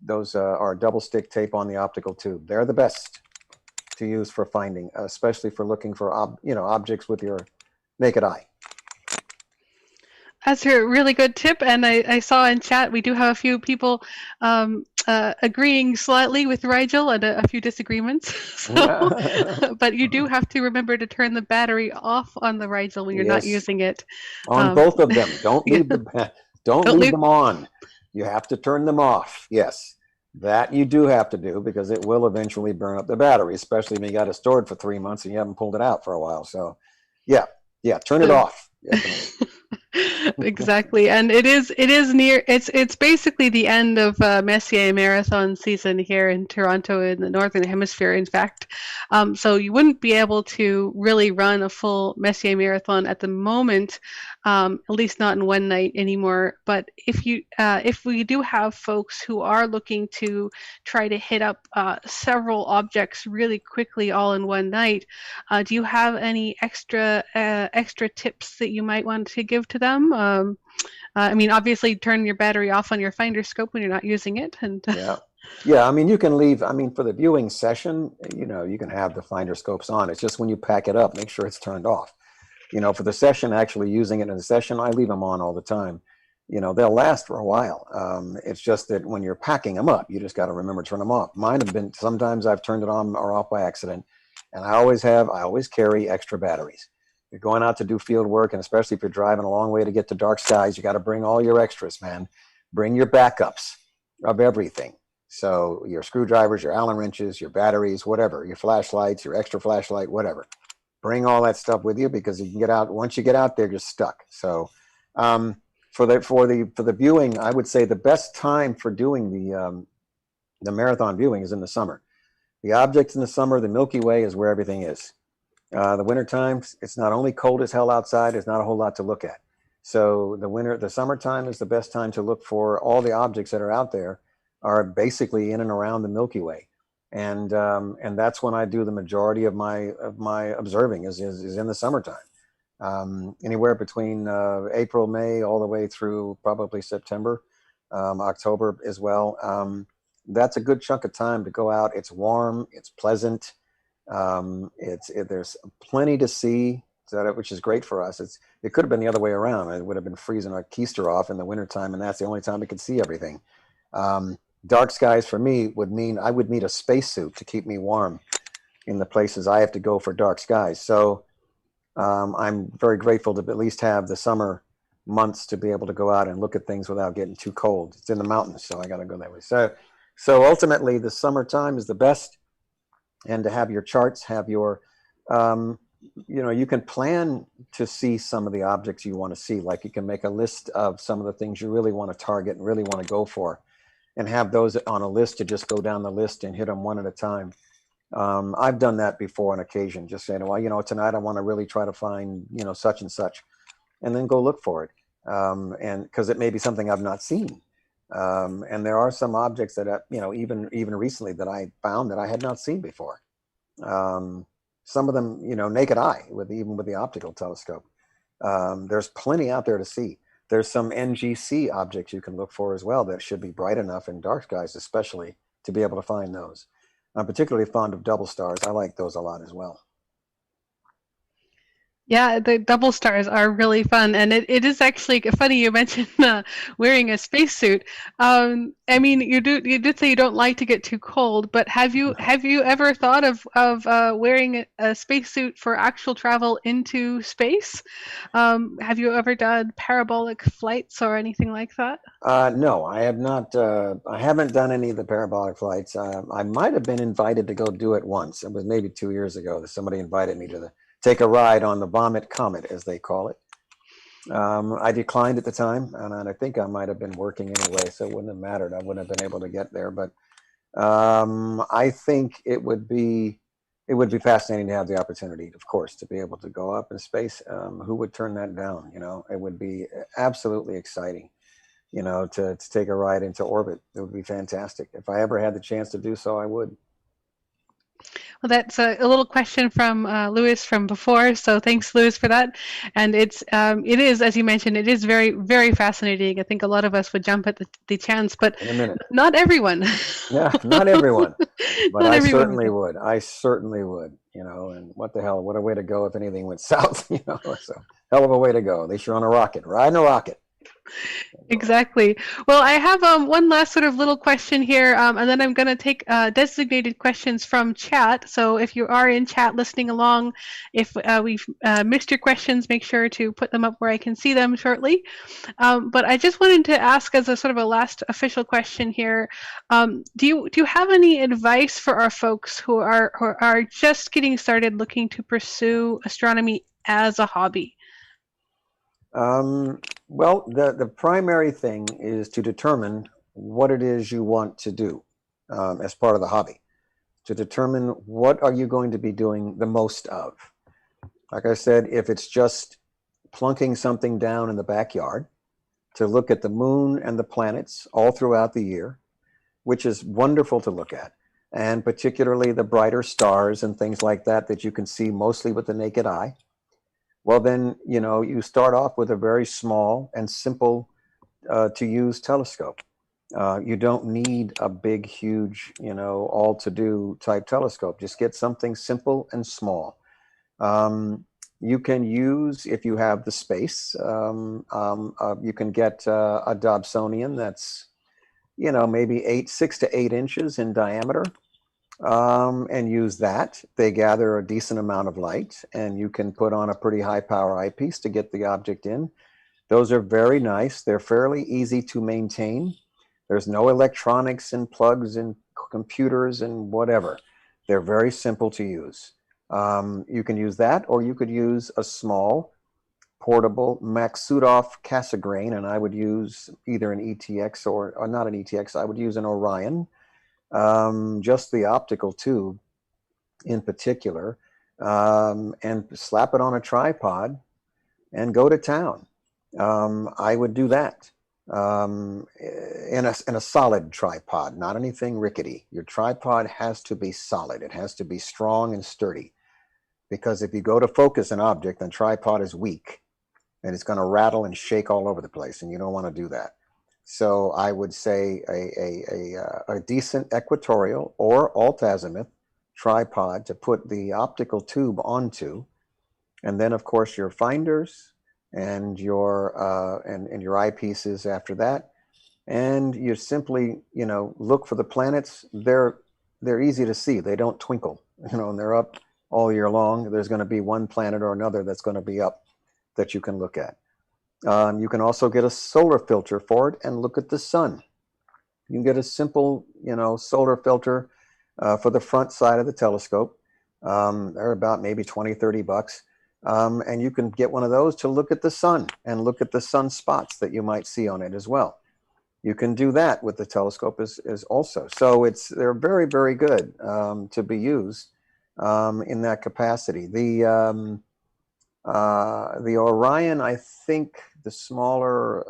those are double stick tape on the optical tube. They're the best to use for finding, especially for looking for objects with your naked eye. That's a really good tip, and I saw in chat we do have a few people agreeing slightly with Rigel and a few disagreements. So, but you do have to remember to turn the battery off on the Rigel when you're not using it. On both of them. Don't leave them on. You have to turn them off. Yes, that you do have to do, because it will eventually burn up the battery, especially when you got it stored for 3 months and you haven't pulled it out for a while. So, yeah, turn it off. Exactly, and it is near. It's basically the end of Messier Marathon season here in Toronto in the Northern Hemisphere. In fact, so you wouldn't be able to really run a full Messier Marathon at the moment, at least not in one night anymore. But if we do have folks who are looking to try to hit up several objects really quickly all in one night, do you have any extra tips that you might want to give to them? I mean, obviously, turn your battery off on your finder scope when you're not using it. And yeah. I mean, you can leave. I mean, for the viewing session, you can have the finder scopes on. It's just when you pack it up, make sure it's turned off. For the session, actually using it in the session, I leave them on all the time. They'll last for a while. It's just that when you're packing them up, you just got to remember to turn them off. Mine have been, sometimes I've turned it on or off by accident, and I always carry extra batteries. You're going out to do field work, and especially if you're driving a long way to get to dark skies, you got to bring all your extras, man. Bring your backups of everything. So your screwdrivers, your Allen wrenches, your batteries, whatever, your flashlights, your extra flashlight, whatever. Bring all that stuff with you, because you can get out. Once you get out there, you're stuck. So for the viewing, I would say the best time for doing the marathon viewing is in the summer. The objects in the summer, the Milky Way is where everything is. The winter times, it's not only cold as hell outside, there's not a whole lot to look at. So the summertime is the best time to look for all the objects that are out there are basically in and around the Milky Way. And that's when I do the majority of my observing is in the summertime. Anywhere between April, May, all the way through probably September, October as well. That's a good chunk of time to go out. It's warm, it's pleasant. There's plenty to see, which is great for us. It could have been the other way around. It would have been freezing our keister off in the wintertime, and that's the only time we could see everything. Dark skies for me would mean I would need a spacesuit to keep me warm in the places I have to go for dark skies. So I'm very grateful to at least have the summer months to be able to go out and look at things without getting too cold. It's in the mountains, so I got to go that way. So ultimately, the summertime is the best. And to have your charts, have your, you can plan to see some of the objects you want to see. Like you can make a list of some of the things you really want to target and really want to go for, and have those on a list to just go down the list and hit them one at a time. I've done that before on occasion, just saying, well, tonight I want to really try to find, such and such, and then go look for it. And because it may be something I've not seen. And there are some objects that, even recently that I found that I had not seen before. Some of them, naked eye, even with the optical telescope. There's plenty out there to see. There's some NGC objects you can look for as well that should be bright enough in dark skies, especially, to be able to find those. I'm particularly fond of double stars. I like those a lot as well. Yeah, the double stars are really fun, and it is actually funny you mentioned wearing a spacesuit. I mean, you did say you don't like to get too cold, but have you ever thought of wearing a spacesuit for actual travel into space? Have you ever done parabolic flights or anything like that? No, I have not. I haven't done any of the parabolic flights. I might have been invited to go do it once. It was maybe 2 years ago that somebody invited me to take a ride on the Vomit Comet, as they call it. I declined at the time, and I think I might have been working anyway, so it wouldn't have mattered. I wouldn't have been able to get there. But I think it would be fascinating to have the opportunity, of course, to be able to go up in space. Who would turn that down? You know, it would be absolutely exciting, you know, to take a ride into orbit. It would be fantastic. If I ever had the chance to do so, I would. Well, that's a little question from Lewis from before. So thanks, Lewis, for that. And it is, as you mentioned, it is very, very fascinating. I think a lot of us would jump at the chance, but In a minute. not everyone. Yeah, not everyone, but Not I everyone certainly would. would. I certainly would, you know, and what the hell, what a way to go if anything went south, you know, so hell of a way to go. At least you're on a rocket, riding a rocket. Exactly. Well, I have one last sort of little question here, and then I'm going to take designated questions from chat. So if you are in chat listening along, if we've missed your questions, make sure to put them up where I can see them shortly. But I just wanted to ask, as a sort of a last official question here, do you have any advice for our folks who are just getting started looking to pursue astronomy as a hobby? Um, well, the primary thing is to determine what it is you want to do as part of the hobby. To determine what are you going to be doing the most of. Like I said, if it's just plunking something down in the backyard, to look at the moon and the planets all throughout the year, which is wonderful to look at, and particularly the brighter stars and things like that that you can see mostly with the naked eye. Well, then, you know, you start off with a very small and simple to use telescope. You don't need a big, huge, you know, all to do type telescope. Just get something simple and small. You can use, if you have the space, you can get a Dobsonian that's, you know, maybe 6 to 8 inches in diameter, and use that. They gather a decent amount of light, and you can put on a pretty high power eyepiece to get the object in. Those are very nice. They're fairly easy to maintain. There's no electronics and plugs and computers and whatever. They're very simple to use. You can use that, or you could use a small portable Maksutov Cassegrain, and I would use either an ETX or not an ETX. I would use an Orion, just the optical tube in particular, and slap it on a tripod and go to town. I would do that in a solid tripod, not anything rickety. Your tripod has to be solid. It has to be strong and sturdy, because if you go to focus an object and tripod is weak, and it's going to rattle and shake all over the place, and you don't want to do that. So I would say a decent equatorial or alt-azimuth tripod to put the optical tube onto, and then of course your finders and your your eyepieces after that, and you simply, you know, look for the planets. They're easy to see. They don't twinkle, you know, and they're up all year long. There's going to be one planet or another that's going to be up that you can look at. You can also get a solar filter for it and look at the sun. You can get a simple, you know, solar filter for the front side of the telescope. They're about maybe 20, 30 bucks. And you can get one of those to look at the sun and look at the sun spots that you might see on it as well. You can do that with the telescope as also. So they're very, very good to be used in that capacity. The Orion, I think the smaller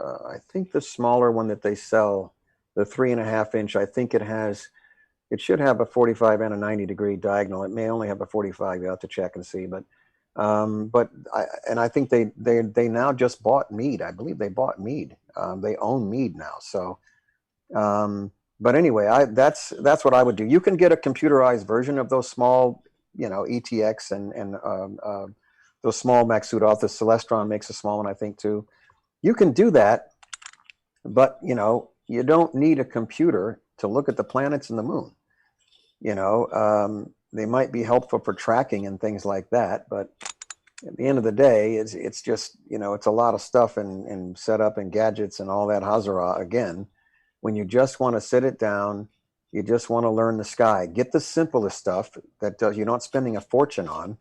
one that they sell, the 3.5 inch, I think it should have a 45 and a 90-degree diagonal. It may only have a 45. You have to check and see, but I think they now just bought Meade. I believe they bought Meade. They own Meade now. So, but anyway, that's what I would do. You can get a computerized version of those small, you know, ETX and those small Maxudov. The Celestron makes a small one, I think, too. You can do that, but you don't need a computer to look at the planets and the moon. They might be helpful for tracking and things like that, but at the end of the day, it's just it's a lot of stuff and setup and gadgets and all that hazara again. When you just want to sit it down, you just want to learn the sky. Get the simplest stuff that you're not spending a fortune on,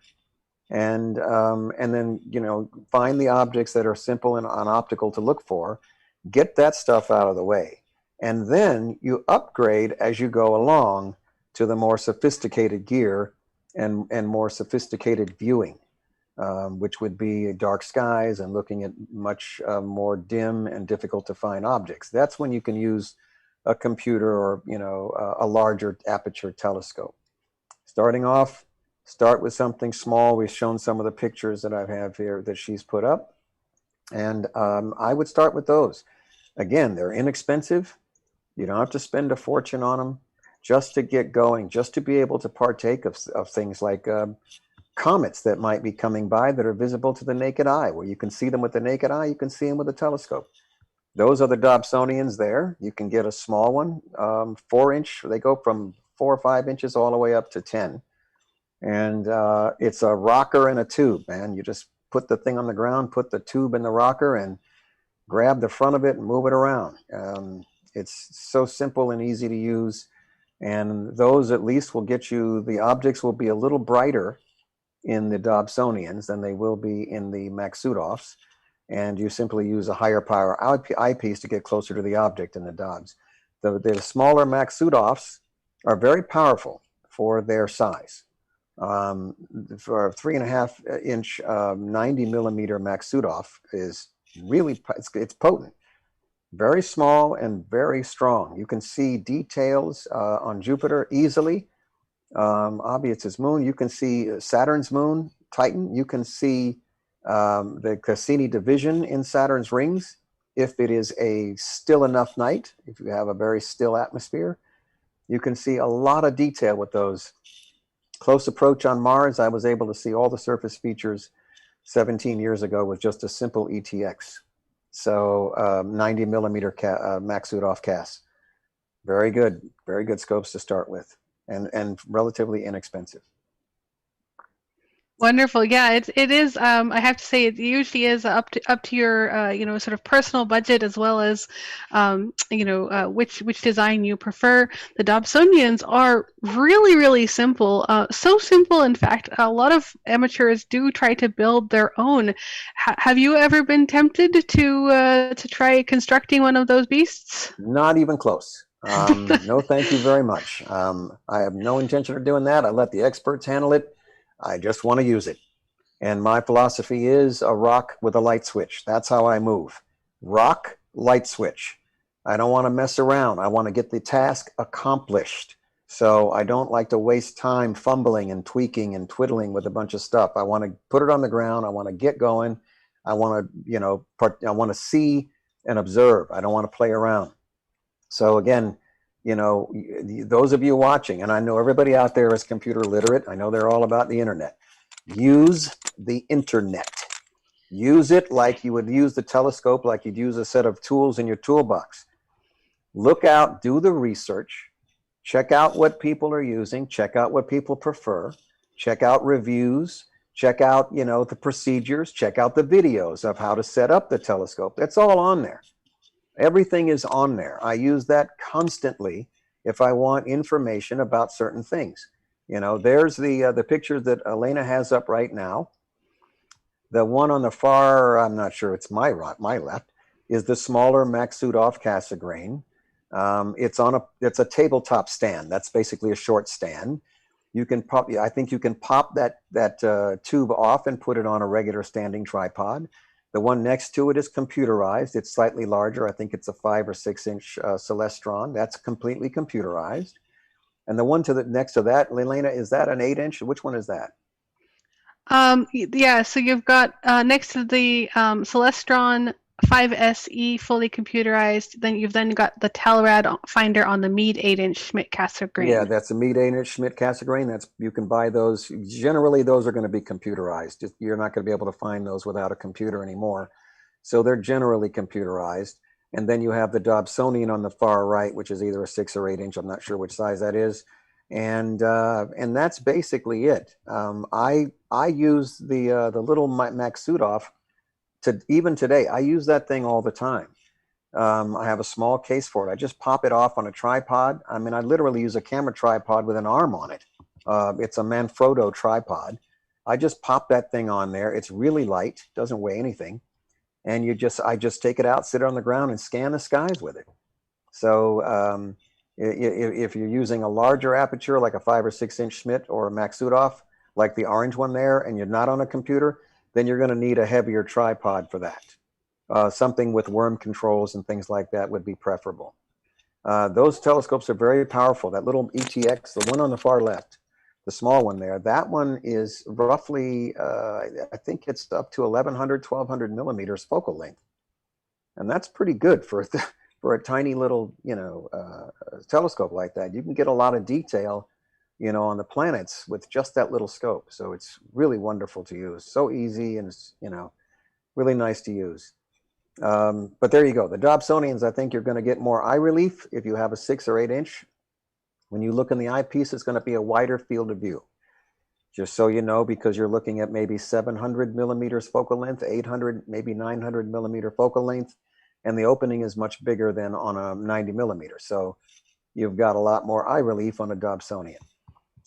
and then find the objects that are simple and unoptical to look for. Get that stuff out of the way, and then you upgrade as you go along to the more sophisticated gear and more sophisticated viewing, which would be dark skies and looking at much more dim and difficult to find objects. That's when you can use a computer or a larger aperture telescope. Starting off, start with something small. We've shown some of the pictures that I have here that she's put up, and I would start with those. Again, they're inexpensive. You don't have to spend a fortune on them. Just to get going, just to be able to partake of things like comets that might be coming by that are visible to the naked eye, where you can see them with the naked eye, you can see them with a telescope. Those are the Dobsonians there. You can get a small one, 4-inch. They go from 4 or 5 inches all the way up to 10. And it's a rocker and a tube, man. You just put the thing on the ground, put the tube in the rocker, and grab the front of it and move it around. It's so simple and easy to use. And those at least will get you, the objects will be a little brighter in the Dobsonians than they will be in the Maxudovs. And you simply use a higher power eyepiece to get closer to the object in the Dobs. The smaller Maxudovs are very powerful for their size. For a 3.5 inch 90 millimeter Maxudov is really, it's potent. Very small and very strong. You can see details on Jupiter easily. Obviously, moon. You can see Saturn's moon, Titan. You can see the Cassini division in Saturn's rings if it is a still enough night, if you have a very still atmosphere. You can see a lot of detail with those. Close approach on Mars, I was able to see all the surface features 17 years ago with just a simple ETX. So 90 millimeter Maxudov CAS. Very good scopes to start with, and relatively inexpensive. Wonderful. Yeah, it is. I have to say, it usually is up to your sort of personal budget, as well as which design you prefer. The Dobsonians are really simple. So simple, in fact, a lot of amateurs do try to build their own. Have you ever been tempted to try constructing one of those beasts? Not even close. No, thank you very much. I have no intention of doing that. I let the experts handle it. I just want to use it. And my philosophy is a rock with a light switch. That's how I move. Rock, light switch. I don't want to mess around. I want to get the task accomplished. So I don't like to waste time fumbling and tweaking and twiddling with a bunch of stuff. I want to put it on the ground. I want to get going. I want to, I want to see and observe. I don't want to play around. So again, those of you watching, and I know everybody out there is computer literate. I know they're all about the internet. Use the internet. Use it like you would use the telescope, like you'd use a set of tools in your toolbox. Look out, do the research, check out what people are using, check out what people prefer, check out reviews, check out, the procedures, check out the videos of how to set up the telescope. That's all on there. Everything is on there. I use that constantly if I want information about certain things. There's the picture that Elena has up right now. The one on the far, I'm not sure it's my left, is the smaller Maxudov Cassegrain. It's a tabletop stand. That's basically a short stand. I think you can pop that tube off and put it on a regular standing tripod. The one next to it is computerized. It's slightly larger. I think it's a 5 or 6 inch Celestron. That's completely computerized. And the one next to that, Elena, is that an 8 inch? Which one is that? Yeah, so you've got next to the Celestron 5SE fully computerized. Then you've got the Telrad finder on the Meade 8-inch Schmidt-Cassegrain. Yeah, that's a Meade 8-inch Schmidt-Cassegrain. You can buy those. Generally, those are going to be computerized. You're not going to be able to find those without a computer anymore. So they're generally computerized. And then you have the Dobsonian on the far right, which is either a 6 or 8-inch. I'm not sure which size that is. And that's basically it. I use the little Maksutov even today. I use that thing all the time. I have a small case for it. I just pop it off on a tripod. I mean, I literally use a camera tripod with an arm on it. It's a Manfrotto tripod. I just pop that thing on there. It's really light, doesn't weigh anything. And I just take it out, sit it on the ground, and scan the skies with it. So if you're using a larger aperture, like a 5 or 6-inch Schmidt or a Maksutov, like the orange one there, and you're not on a computer, then you're going to need a heavier tripod for that. Something with worm controls and things like that would be preferable. Those telescopes are very powerful. That little ETX, the one on the far left, the small one there, that one is roughly, I think it's up to 1,100, 1,200 millimeters focal length. And that's pretty good for a tiny little, telescope like that. You can get a lot of detail, on the planets with just that little scope. So it's really wonderful to use. So easy, and it's, really nice to use. But there you go. The Dobsonians, I think you're going to get more eye relief if you have a 6 or 8-inch. When you look in the eyepiece, it's going to be a wider field of view. Just so you know, because you're looking at maybe 700 millimeters focal length, 800, maybe 900 millimeter focal length, and the opening is much bigger than on a 90 millimeter. So you've got a lot more eye relief on a Dobsonian.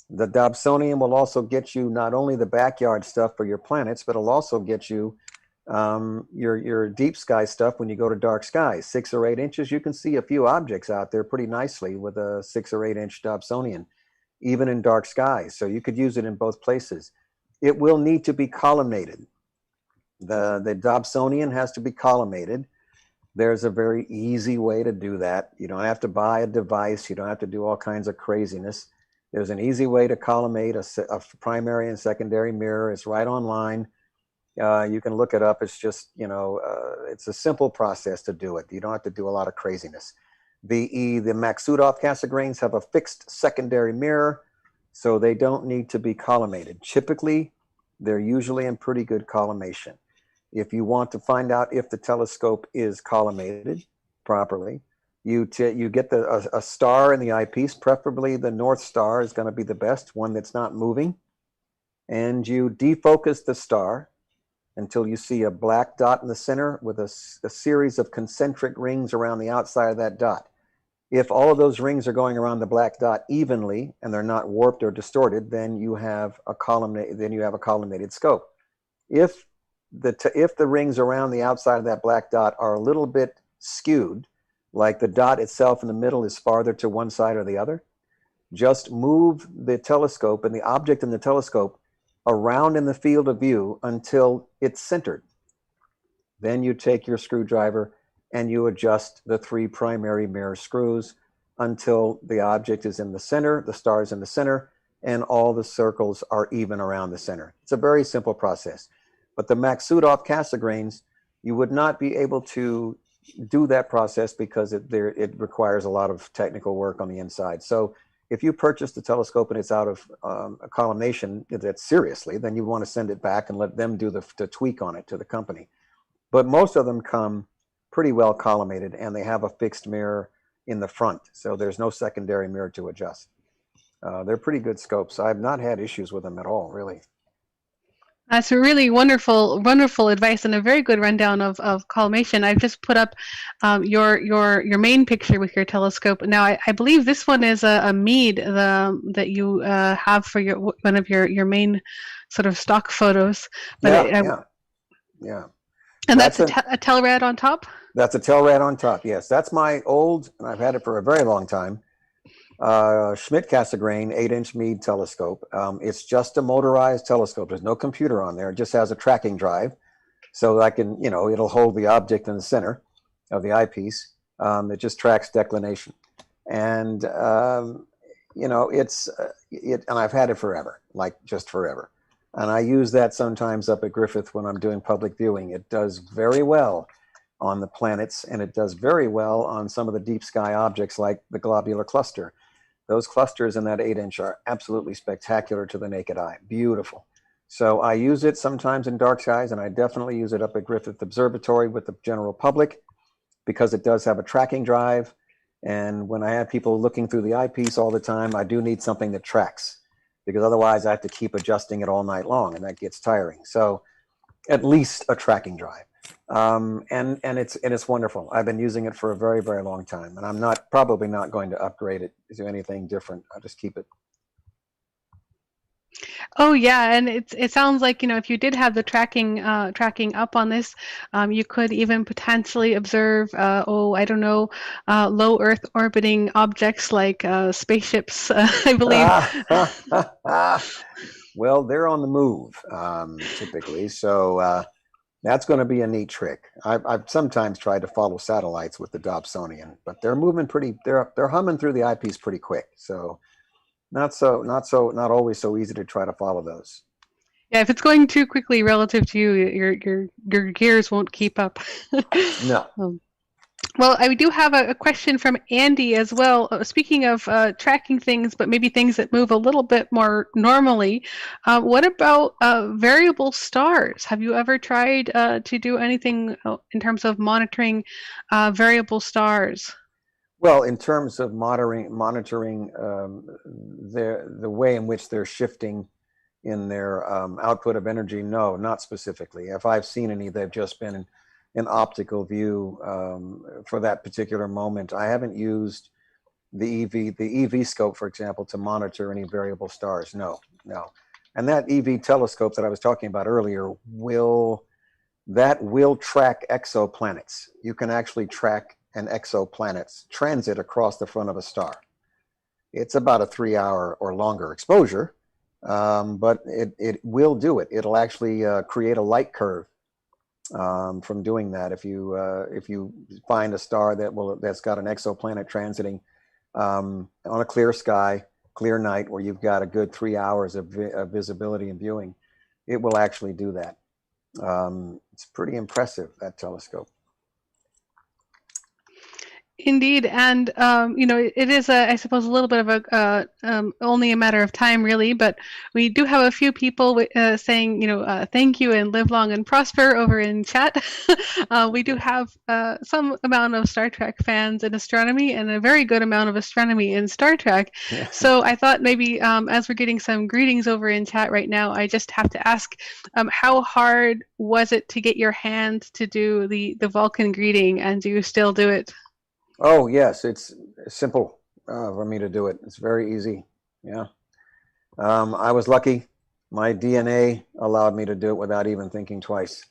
The Dobsonian will also get you not only the backyard stuff for your planets, but it'll also get you your deep sky stuff when you go to dark skies. 6 or 8 inches, you can see a few objects out there pretty nicely with a 6 or 8-inch Dobsonian, even in dark skies. So you could use it in both places. It will need to be collimated. The Dobsonian has to be collimated. There's a very easy way to do that. You don't have to buy a device. You don't have to do all kinds of craziness. There's an easy way to collimate a primary and secondary mirror. It's right online. You can look it up. It's just, it's a simple process to do it. You don't have to do a lot of craziness. The Maksutov Cassegrains have a fixed secondary mirror, so they don't need to be collimated. Typically, they're usually in pretty good collimation. If you want to find out if the telescope is collimated properly, you get a star in the eyepiece. Preferably the North Star is going to be the best, one that's not moving. And you defocus the star until you see a black dot in the center with a series of concentric rings around the outside of that dot. If all of those rings are going around the black dot evenly and they're not warped or distorted, then you have a collimated scope. If the rings around the outside of that black dot are a little bit skewed, like the dot itself in the middle is farther to one side or the other, just move the telescope and the object in the telescope around in the field of view until it's centered. Then you take your screwdriver and you adjust the 3 primary mirror screws until the object is in the center, the star is in the center, and all the circles are even around the center. It's a very simple process. But the Maksutov Cassegrains, you would not be able to do that process because it requires a lot of technical work on the inside. So if you purchase the telescope and it's out of a collimation, that's seriously, then you want to send it back and let them do the tweak on it to the company. But most of them come pretty well collimated, and they have a fixed mirror in the front, so there's no secondary mirror to adjust. They're pretty good scopes. I've not had issues with them at all, really. That's a really wonderful, wonderful advice and a very good rundown of collimation. I've just put up your main picture with your telescope. Now, I believe this one is a Meade that you have for one of your main sort of stock photos. But yeah. And that's a Telrad on top? That's a Telrad on top, yes. That's my old, and I've had it for a very long time, Schmidt-Cassegrain 8-inch Meade telescope. It's just a motorized telescope. There's no computer on there. It just has a tracking drive. So I can, it'll hold the object in the center of the eyepiece. It just tracks declination. And, and I've had it forever, like just forever. And I use that sometimes up at Griffith when I'm doing public viewing. It does very well on the planets, and it does very well on some of the deep sky objects like the globular cluster. Those clusters in that 8-inch are absolutely spectacular to the naked eye. Beautiful. So I use it sometimes in dark skies, and I definitely use it up at Griffith Observatory with the general public because it does have a tracking drive. And when I have people looking through the eyepiece all the time, I do need something that tracks, because otherwise I have to keep adjusting it all night long, and that gets tiring. So at least a tracking drive. And it's wonderful. I've been using it for a very, very long time, and I'm probably not going to upgrade it to anything different. I'll just keep it. Oh yeah, and it sounds like, if you did have the tracking up on this, you could even potentially observe I don't know, low Earth orbiting objects like spaceships, I believe. Well, they're on the move typically, so that's going to be a neat trick. I've sometimes tried to follow satellites with the Dobsonian, but they're moving they're humming through the eyepiece pretty quick. So not always so easy to try to follow those. Yeah, if it's going too quickly relative to you, your gears won't keep up. No. Well, I do have a question from Andy as well. Speaking of tracking things, but maybe things that move a little bit more normally, what about variable stars? Have you ever tried to do anything in terms of monitoring variable stars? Well, in terms of monitoring the way in which they're shifting in their output of energy, no, not specifically. If I've seen any, they've just been an optical view for that particular moment. I haven't used the EV scope, for example, to monitor any variable stars. No. And that EV telescope that I was talking about earlier will track exoplanets. You can actually track an exoplanet's transit across the front of a star. It's about a 3-hour or longer exposure, but it will do it. It'll actually create a light curve from doing that. If you find a star that's got an exoplanet transiting on a clear sky, clear night, where you've got a good 3 hours of visibility and viewing, it will actually do that. It's pretty impressive, that telescope. Indeed, and it is, I suppose, a little bit of only a matter of time, really. But we do have a few people saying, thank you and live long and prosper over in chat. We do have some amount of Star Trek fans in astronomy, and a very good amount of astronomy in Star Trek. So I thought maybe as we're getting some greetings over in chat right now, I just have to ask, how hard was it to get your hand to do the Vulcan greeting, and do you still do it? Oh, yes, it's simple for me to do it. It's very easy. Yeah. I was lucky. My DNA allowed me to do it without even thinking twice.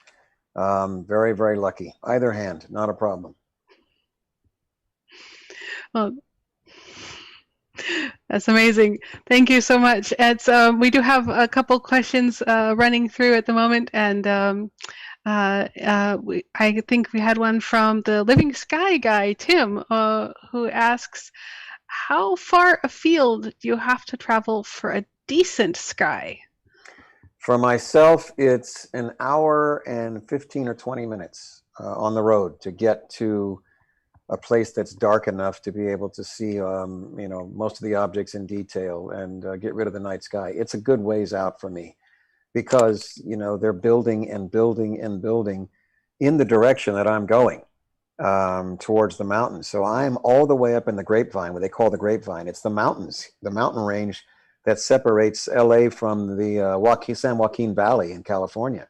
Very, very lucky. Either hand, not a problem. Well, that's amazing. Thank you so much. We do have a couple questions running through at the moment, and I think we had one from the Living Sky guy, Tim, who asks, how far afield do you have to travel for a decent sky? For myself, it's an hour and 15 or 20 minutes on the road to get to a place that's dark enough to be able to see, most of the objects in detail and get rid of the night sky. It's a good ways out for me, because they're building and building and building in the direction that I'm going towards the mountains. So I'm all the way up in the Grapevine, what they call the Grapevine. It's the mountains, the mountain range that separates LA from the San Joaquin Valley in California.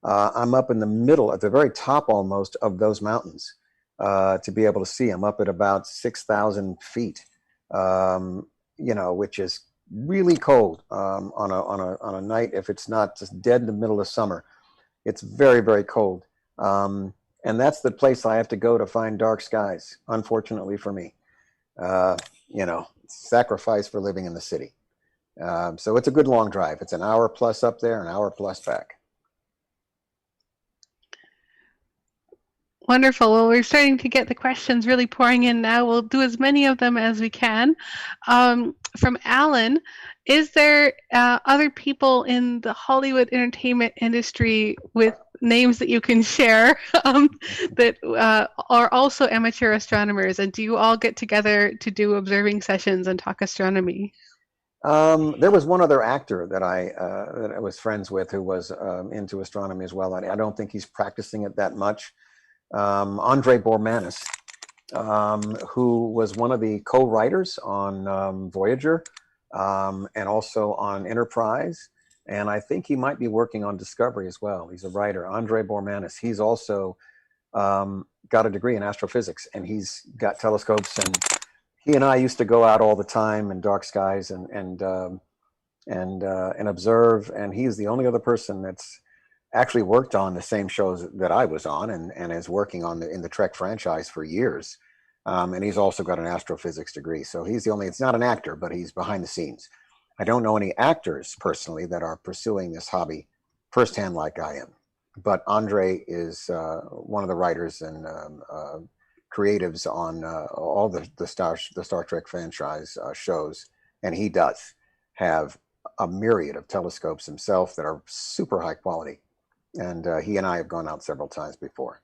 I'm up in the middle, at the very top almost of those mountains to be able to see. I'm up at about 6,000 feet, which is really cold on a night if it's not just dead in the middle of summer. It's very, very cold. And that's the place I have to go to find dark skies, unfortunately for me. Sacrifice for living in the city. So it's a good long drive. It's an hour plus up there, an hour plus back. Wonderful. Well, we're starting to get the questions really pouring in now. We'll do as many of them as we can. From Alan, is there other people in the Hollywood entertainment industry with names that you can share that are also amateur astronomers? And do you all get together to do observing sessions and talk astronomy? There was one other actor that I was friends with who was into astronomy as well. I don't think he's practicing it that much. Andre Bormanis, who was one of the co-writers on Voyager and also on Enterprise. And I think he might be working on Discovery as well. He's a writer, Andre Bormanis. He's also got a degree in astrophysics, and he's got telescopes. And he and I used to go out all the time in dark skies and observe. And he's the only other person that's actually worked on the same shows that I was on, and is working on in the Trek franchise for years. And he's also got an astrophysics degree. So he's the only, it's not an actor, but he's behind the scenes. I don't know any actors personally that are pursuing this hobby firsthand like I am. But Andre is one of the writers and creatives on all the Star Trek franchise shows. And he does have a myriad of telescopes himself that are super high quality. And he and I have gone out several times before.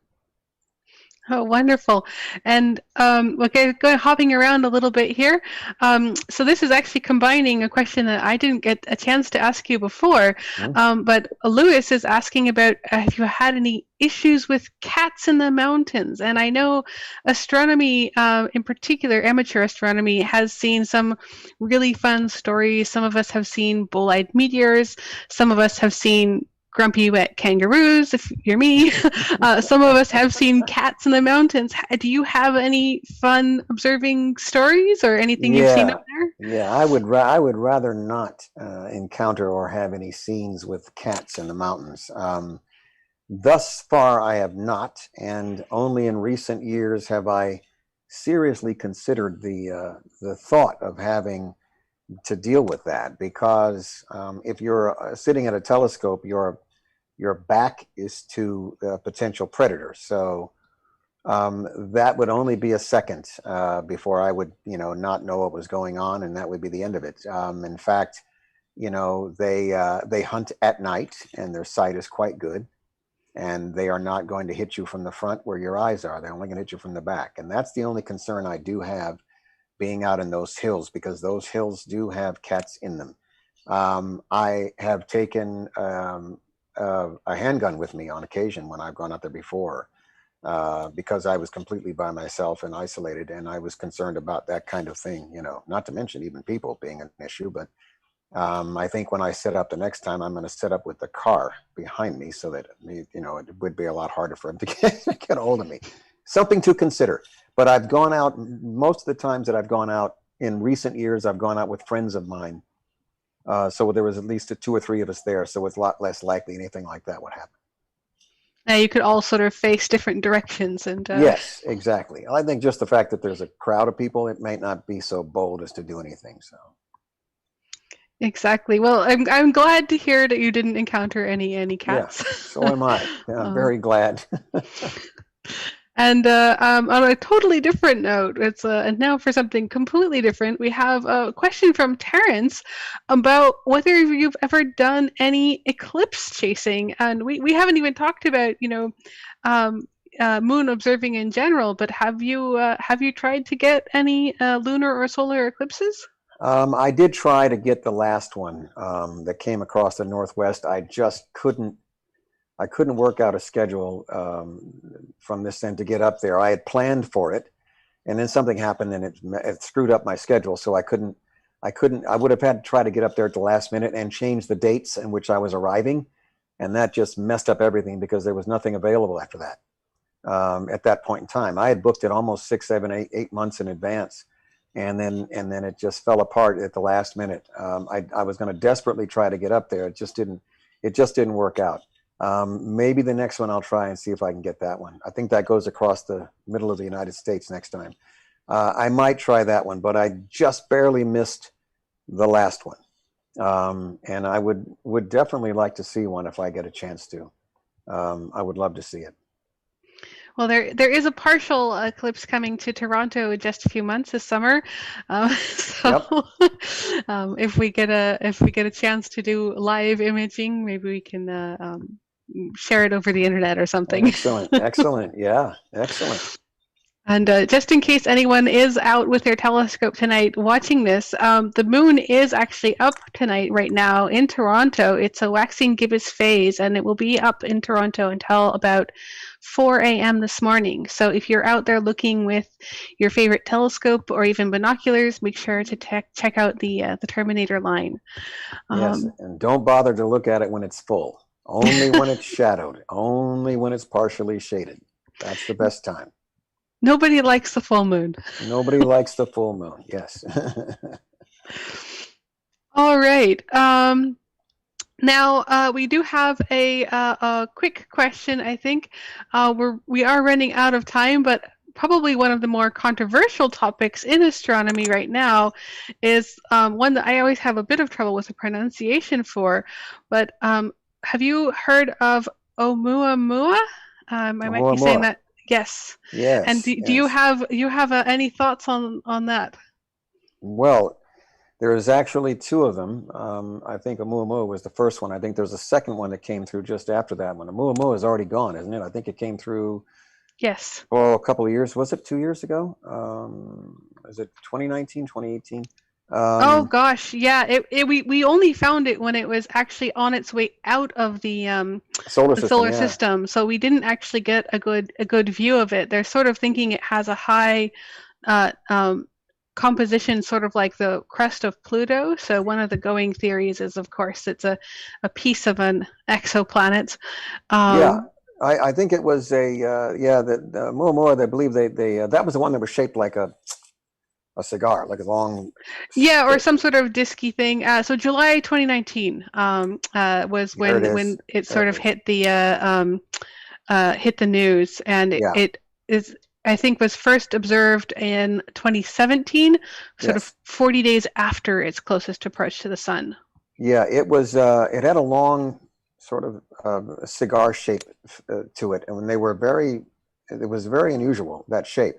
Oh, wonderful. And okay, hopping around a little bit here. So this is actually combining a question that I didn't get a chance to ask you before. But Lewis is asking about have you had any issues with cats in the mountains? And I know astronomy, in particular, amateur astronomy, has seen some really fun stories. Some of us have seen bull-eyed meteors. Some of us have seen grumpy wet kangaroos, if you're me. Some of us have seen cats in the mountains. Do you have any fun observing stories or anything you've seen up there? Yeah, I would rather not encounter or have any scenes with cats in the mountains. Thus far, I have not, and only in recent years have I seriously considered the thought of having to deal with that, because if you're sitting at a telescope, your back is to the potential predator. So that would only be a second before I would, not know what was going on, and that would be the end of it. In fact, they hunt at night, and their sight is quite good, and they are not going to hit you from the front where your eyes are. They're only going to hit you from the back, and that's the only concern I do have being out in those hills, because those hills do have cats in them. I have taken a handgun with me on occasion when I've gone out there before, because I was completely by myself and isolated, and I was concerned about that kind of thing, not to mention even people being an issue. But I think when I set up the next time, I'm going to set up with the car behind me so that, it would be a lot harder for him to get a hold of me. Something to consider. But I've gone out, most of the times that I've gone out in recent years, I've gone out with friends of mine. So there was at least 2 or 3 of us there, so it's a lot less likely anything like that would happen. Now you could all sort of face different directions and. Yes, exactly. I think just the fact that there's a crowd of people, it may not be so bold as to do anything. So. Exactly. Well, I'm glad to hear that you didn't encounter any cats. Yeah, so am I. Yeah, I'm very glad. And on a totally different note, it's and now for something completely different, we have a question from Terrence about whether you've ever done any eclipse chasing. And we haven't even talked about, moon observing in general, but have you tried to get any lunar or solar eclipses? I did try to get the last one that came across the Northwest. I just couldn't work out a schedule from this end to get up there. I had planned for it, and then something happened, and it screwed up my schedule. So I would have had to try to get up there at the last minute and change the dates in which I was arriving. And that just messed up everything, because there was nothing available after that. At that point in time, I had booked it almost 6, 7, 8 months in advance. And then it just fell apart at the last minute. I was going to desperately try to get up there. It just didn't work out. Maybe the next one I'll try and see if I can get that one. I think that goes across the middle of the United States next time. I might try that one, but I just barely missed the last one. And I would definitely like to see one if I get a chance to. I would love to see it. Well, there is a partial eclipse coming to Toronto in just a few months this summer. If we get a chance to do live imaging, maybe we can share it over the internet or something. Excellent, excellent. Yeah, excellent. And just in case anyone is out with their telescope tonight watching this, the moon is actually up tonight right now in Toronto. It's a waxing gibbous phase, and it will be up in Toronto until about 4 a.m. this morning. So if you're out there looking with your favorite telescope or even binoculars, make sure to check out the Terminator line. Yes, and don't bother to look at it when it's full. Only when it's shadowed. Only when it's partially shaded. That's the best time. Nobody likes the full moon. Nobody likes the full moon. Yes. All right. Now we do have a quick question. I think we are running out of time, but probably one of the more controversial topics in astronomy right now is one that I always have a bit of trouble with the pronunciation for. But have you heard of Oumuamua? I might be saying that. Yes. Yes. And do you have any thoughts on that? Well, there's actually two of them. I think Oumuamua was the first one. I think there's a second one that came through just after that one. Oumuamua is already gone, isn't it? I think it came through. Yes. Oh, a couple of years. Was it 2 years ago? Is it 2019, 2018? Oh gosh, yeah. We only found it when it was actually on its way out of the solar system, so we didn't actually get a good view of it. They're sort of thinking it has a high composition, sort of like the crust of Pluto. So one of the going theories is, of course, it's a piece of an exoplanet. Yeah. I think it was that Oumuamua. I believe they that was the one that was shaped like a cigar, like a long. Yeah, or some sort of disky thing. So July 2019 was when it sort of hit the news, and it is, I think, was first observed in 2017, sort of 40 days after its closest approach to the sun. Yeah, it was. It had a long sort of cigar shape to it, and it was very unusual, that shape.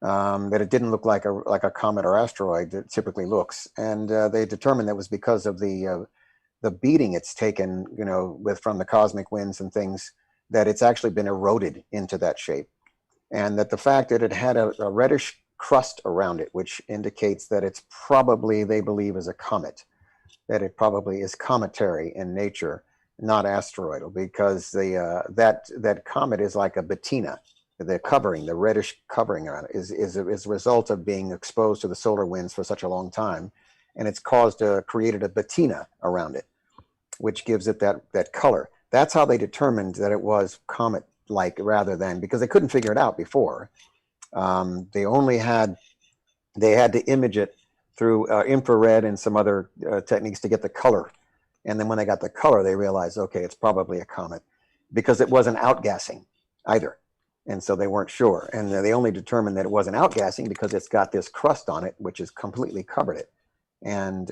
That it didn't look like a comet or asteroid that typically looks, and they determined that was because of the beating it's taken, from the cosmic winds and things, that it's actually been eroded into that shape, and that the fact that it had a reddish crust around it, which indicates that it's probably, they believe, is a comet, that it probably is cometary in nature, not asteroidal, because that comet is like a patina. The covering, the reddish covering around it, is a result of being exposed to the solar winds for such a long time, and it's created a patina around it, which gives it that color. That's how they determined that it was comet-like, rather than, because they couldn't figure it out before. They had to image it through infrared and some other techniques to get the color, and then when they got the color, they realized, okay, it's probably a comet, because it wasn't outgassing either. And so they weren't sure. And they only determined that it wasn't outgassing because it's got this crust on it, which has completely covered it. And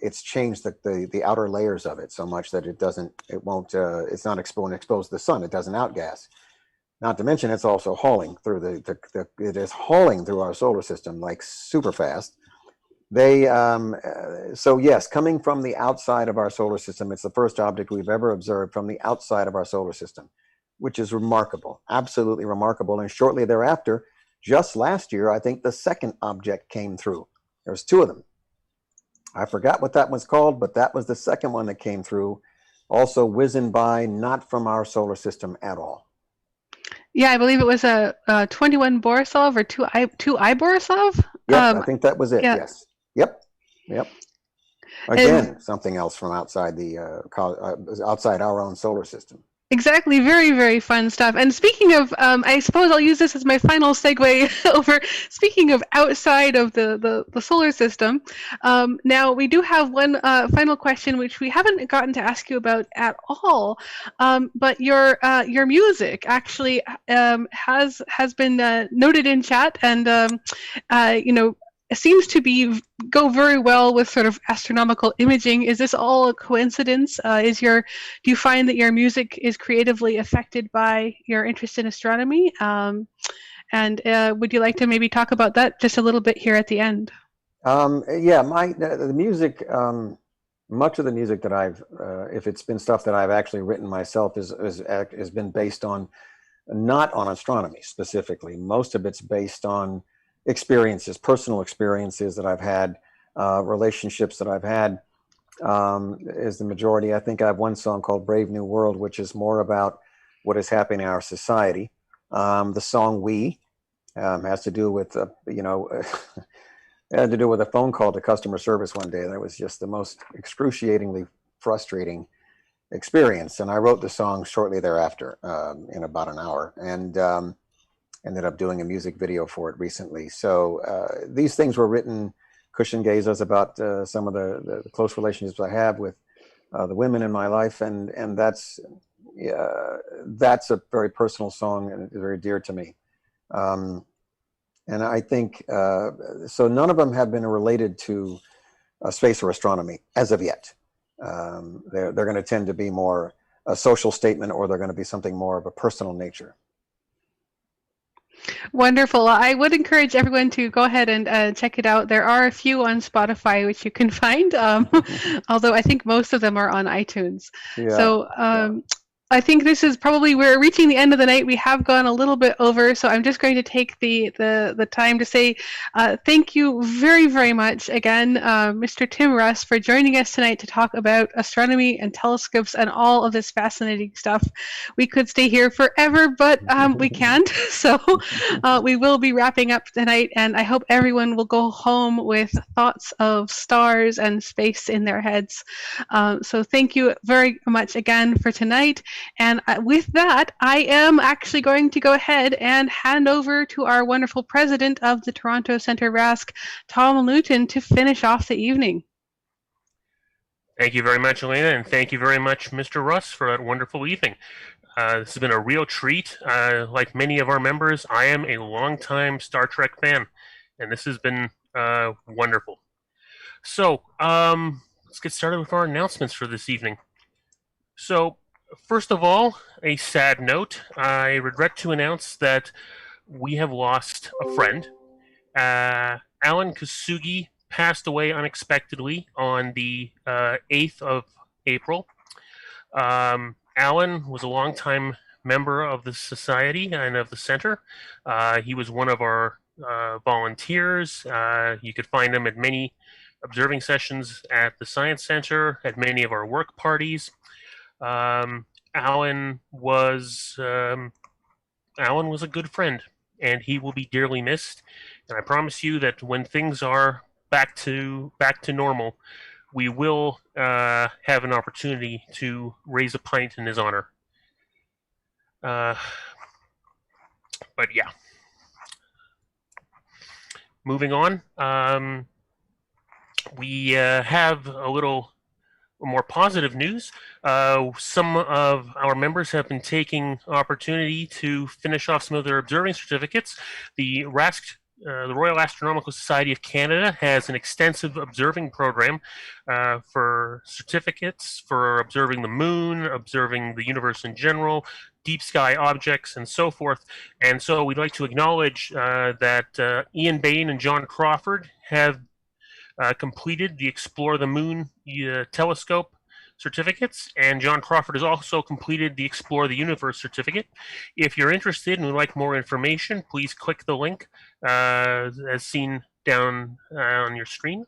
it's changed the outer layers of it so much that it's not exposed to the sun. It doesn't outgas. Not to mention, it's also hauling through it is hauling through our solar system like super fast. So yes, coming from the outside of our solar system, it's the first object we've ever observed from the outside of our solar system, which is remarkable, absolutely remarkable. And shortly thereafter, just last year, I think the second object came through. There's two of them. I forgot what that one's called, but that was the second one that came through, also whizzing by, not from our solar system at all. Yeah, I believe it was a 21 Borisov or 2 I Borisov. Yeah, I think that was it. Yeah. Yes. Yep. Again, something else from outside outside our own solar system. Exactly. Very, very fun stuff. And speaking of, I suppose I'll use this as my final segue over. Speaking of outside of the solar system, now we do have one final question, which we haven't gotten to ask you about at all. But your music actually has been noted in chat, and it seems to go very well with sort of astronomical imaging. Is this all a coincidence? Do you find that your music is creatively affected by your interest in astronomy? And would you like to maybe talk about that just a little bit here at the end? Yeah, the music. much of the music that I've, if it's been stuff that I've actually written myself, has been based on, not on astronomy specifically. Most of it's based on experiences, personal experiences that I've had, relationships that I've had, is the majority. I think I have one song called Brave New World, which is more about what is happening in our society. The song We has to do with, it had to do with a phone call to customer service one day. That was just the most excruciatingly frustrating experience. And I wrote the song shortly thereafter, in about an hour, and ended up doing a music video for it recently. So these things were written. Cushion Gazers about some of the close relationships I have with the women in my life, and that's a very personal song and it's very dear to me. And I think, so none of them have been related to space or astronomy as of yet. They're going to tend to be more a social statement, or they're going to be something more of a personal nature. Wonderful. I would encourage everyone to go ahead and check it out. There are a few on Spotify which you can find, although I think most of them are on iTunes. Yeah, so I think this is probably, we're reaching the end of the night. We have gone a little bit over, so I'm just going to take the time to say thank you very, very much again, Mr. Tim Russ, for joining us tonight to talk about astronomy and telescopes and all of this fascinating stuff. We could stay here forever, but we can't. So we will be wrapping up tonight, and I hope everyone will go home with thoughts of stars and space in their heads. So thank you very much again for tonight. And with that, I am actually going to go ahead and hand over to our wonderful president of the Toronto Centre RASC, Tom Luton, to finish off the evening. Thank you very much, Elena, and thank you very much, Mr. Russ, for that wonderful evening. This has been a real treat. Like many of our members, I am a longtime Star Trek fan, and this has been wonderful. So, let's get started with our announcements for this evening. So, first of all, a sad note. I regret to announce that we have lost a friend. Alan Kasugi passed away unexpectedly on the 8th of April. Alan was a longtime member of the Society and of the Center. He was one of our volunteers. You could find him at many observing sessions at the Science Center, at many of our work parties. Alan was a good friend, and he will be dearly missed. And I promise you that when things are back to normal, we will have an opportunity to raise a pint in his honor. But yeah. Moving on, we have a little more positive news. Some of our members have been taking opportunity to finish off some of their observing certificates. The RASCT, the Royal Astronomical Society of Canada, has an extensive observing program for certificates for observing the moon, observing the universe in general, deep sky objects, and so forth. And so we'd like to acknowledge that Ian Bain and John Crawford have completed the Explore the Moon telescope certificates, and John Crawford has also completed the Explore the Universe certificate. If you're interested and would like more information, please click the link as seen down on your screen.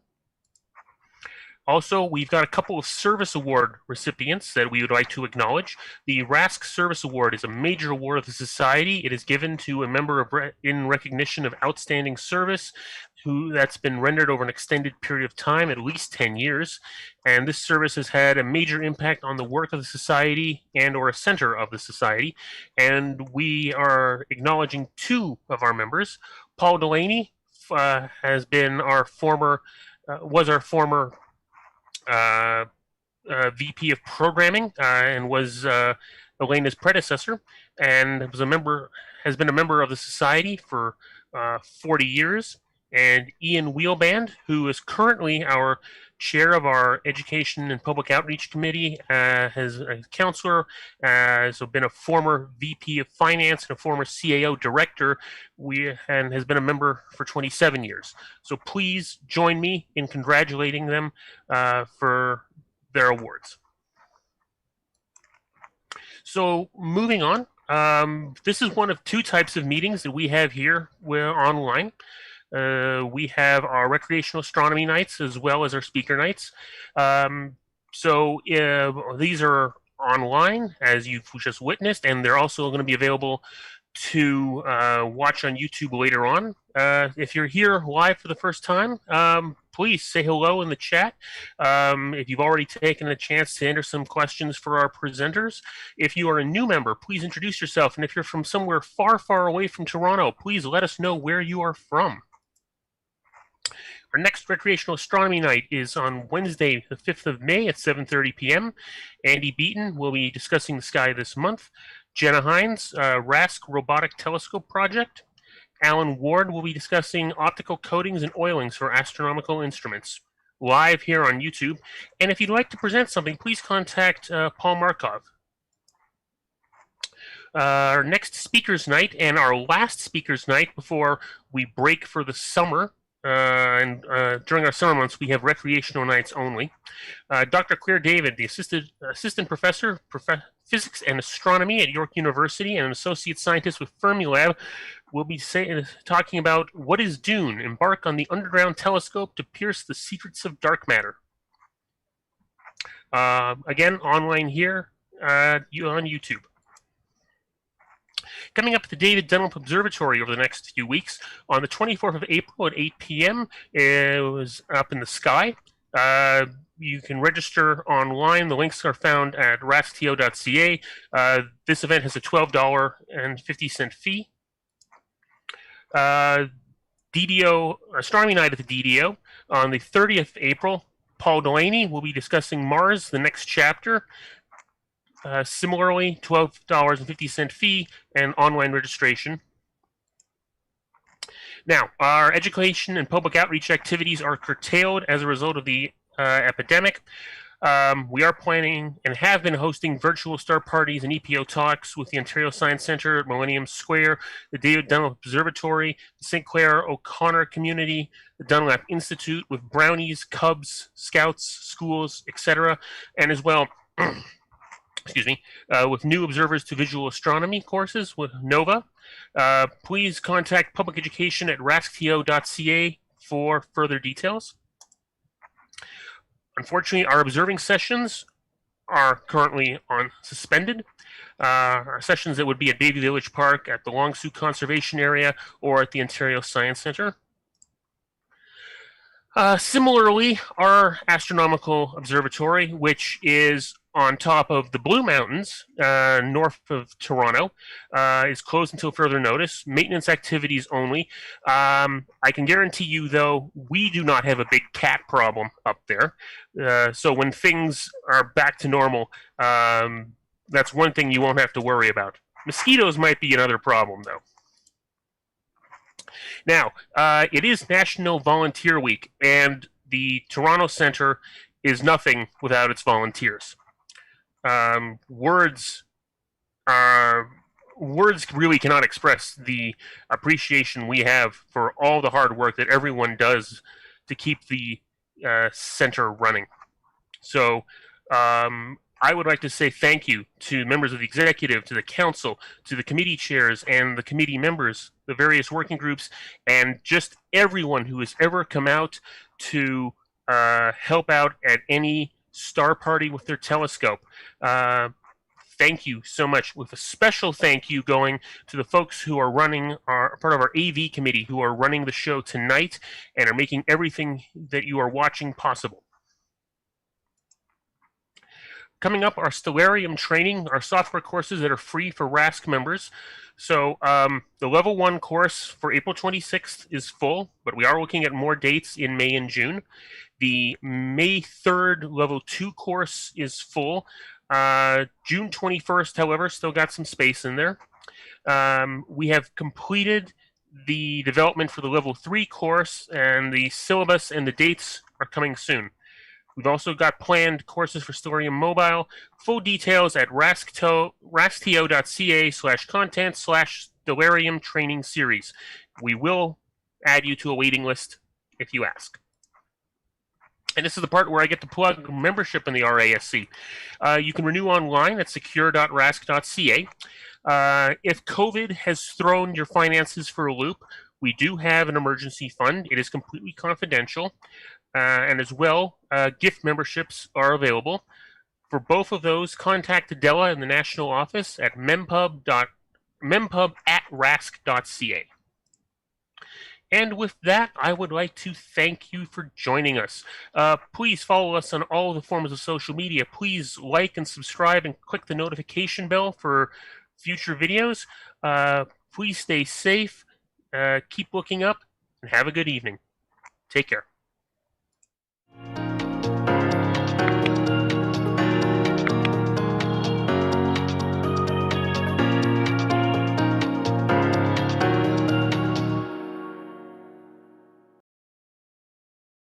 Also, we've got a couple of Service Award recipients that we would like to acknowledge. The RASC Service Award is a major award of the Society. It is given to a member in recognition of outstanding service that's been rendered over an extended period of time, at least 10 years. And this service has had a major impact on the work of the Society and or a center of the Society. And we are acknowledging two of our members. Paul Delaney has been our former, was our former VP of Programming and was Elena's predecessor, and was has been a member of the Society for 40 years. And Ian Wheelband, who is currently our chair of our Education and Public Outreach Committee, has a counselor, has been a former VP of Finance and a former CAO director, and has been a member for 27 years. So please join me in congratulating them for their awards. So moving on, this is one of two types of meetings that we have here online. We have our recreational astronomy nights as well as our speaker nights. So these are online, as you've just witnessed, and they're also going to be available to watch on YouTube later on. If you're here live for the first time, please say hello in the chat. If you've already taken a chance to enter some questions for our presenters. If you are a new member, please introduce yourself. And if you're from somewhere far, far away from Toronto, please let us know where you are from. Our next recreational astronomy night is on Wednesday, the 5th of May at 7:30 p.m. Andy Beaton will be discussing the sky this month. Jenna Hines, RASC Robotic Telescope Project. Alan Ward will be discussing optical coatings and oilings for astronomical instruments, live here on YouTube. And if you'd like to present something, please contact Paul Markov. Our next speakers night and our last speakers night before we break for the summer. During our summer months, we have recreational nights only. Dr. Claire David, the assistant professor of physics and astronomy at York University and an associate scientist with Fermilab, will be talking about what is Dune, embark on the underground telescope to pierce the secrets of dark matter. Again, online here on YouTube. Coming up at the David Dunlop Observatory over the next few weeks, on the 24th of April at 8 p.m., it was up in the sky. You can register online. The links are found at rascto.ca. This event has a $12.50 fee. DDO, Astronomy Night at the DDO, on the 30th of April, Paul Delaney will be discussing Mars, the next chapter. Similarly, $12.50 fee and online registration. Now, our education and public outreach activities are curtailed as a result of the epidemic. We are planning and have been hosting virtual star parties and EPO talks with the Ontario Science Centre at Millennium Square, the David Dunlop Observatory, the St. Clair O'Connor community, the Dunlap Institute with Brownies, Cubs, Scouts, schools, etc., and as well with new observers to visual astronomy courses with NOVA. Please contact public education at rascto.ca for further details. Unfortunately, our observing sessions are currently suspended. Our sessions that would be at Baby Village Park, at the Long Sault Conservation Area, or at the Ontario Science Centre. Similarly, our astronomical observatory, which is on top of the Blue Mountains, north of Toronto, is closed until further notice. Maintenance activities only. I can guarantee you, though, we do not have a big cat problem up there. So when things are back to normal, that's one thing you won't have to worry about. Mosquitoes might be another problem, though. Now, it is National Volunteer Week, and the Toronto Centre is nothing without its volunteers. Words really cannot express the appreciation we have for all the hard work that everyone does to keep the center running. So I would like to say thank you to members of the executive, to the council, to the committee chairs and the committee members, the various working groups, and just everyone who has ever come out to help out at any star party with their telescope. Thank you so much, with a special thank you going to the folks who are running part of our AV committee, who are running the show tonight and are making everything that you are watching possible. Coming up, our Stellarium training, our software courses that are free for RASC members. So the Level 1 course for April 26th is full, but we are looking at more dates in May and June. The May 3rd Level 2 course is full. June 21st, however, still got some space in there. We have completed the development for the Level 3 course, and the syllabus and the dates are coming soon. We've also got planned courses for Stellarium Mobile. Full details at rascto.ca/content/Stellarium training series. We will add you to a waiting list if you ask. And this is the part where I get to plug membership in the RASC. You can renew online at secure.rasc.ca. If COVID has thrown your finances for a loop, we do have an emergency fund. It is completely confidential. And as well, gift memberships are available. For both of those, contact Adela in the national office at mempub@rasc.ca. And with that, I would like to thank you for joining us. Please follow us on all of the forms of social media. Please like and subscribe and click the notification bell for future videos. Please stay safe, keep looking up, and have a good evening. Take care.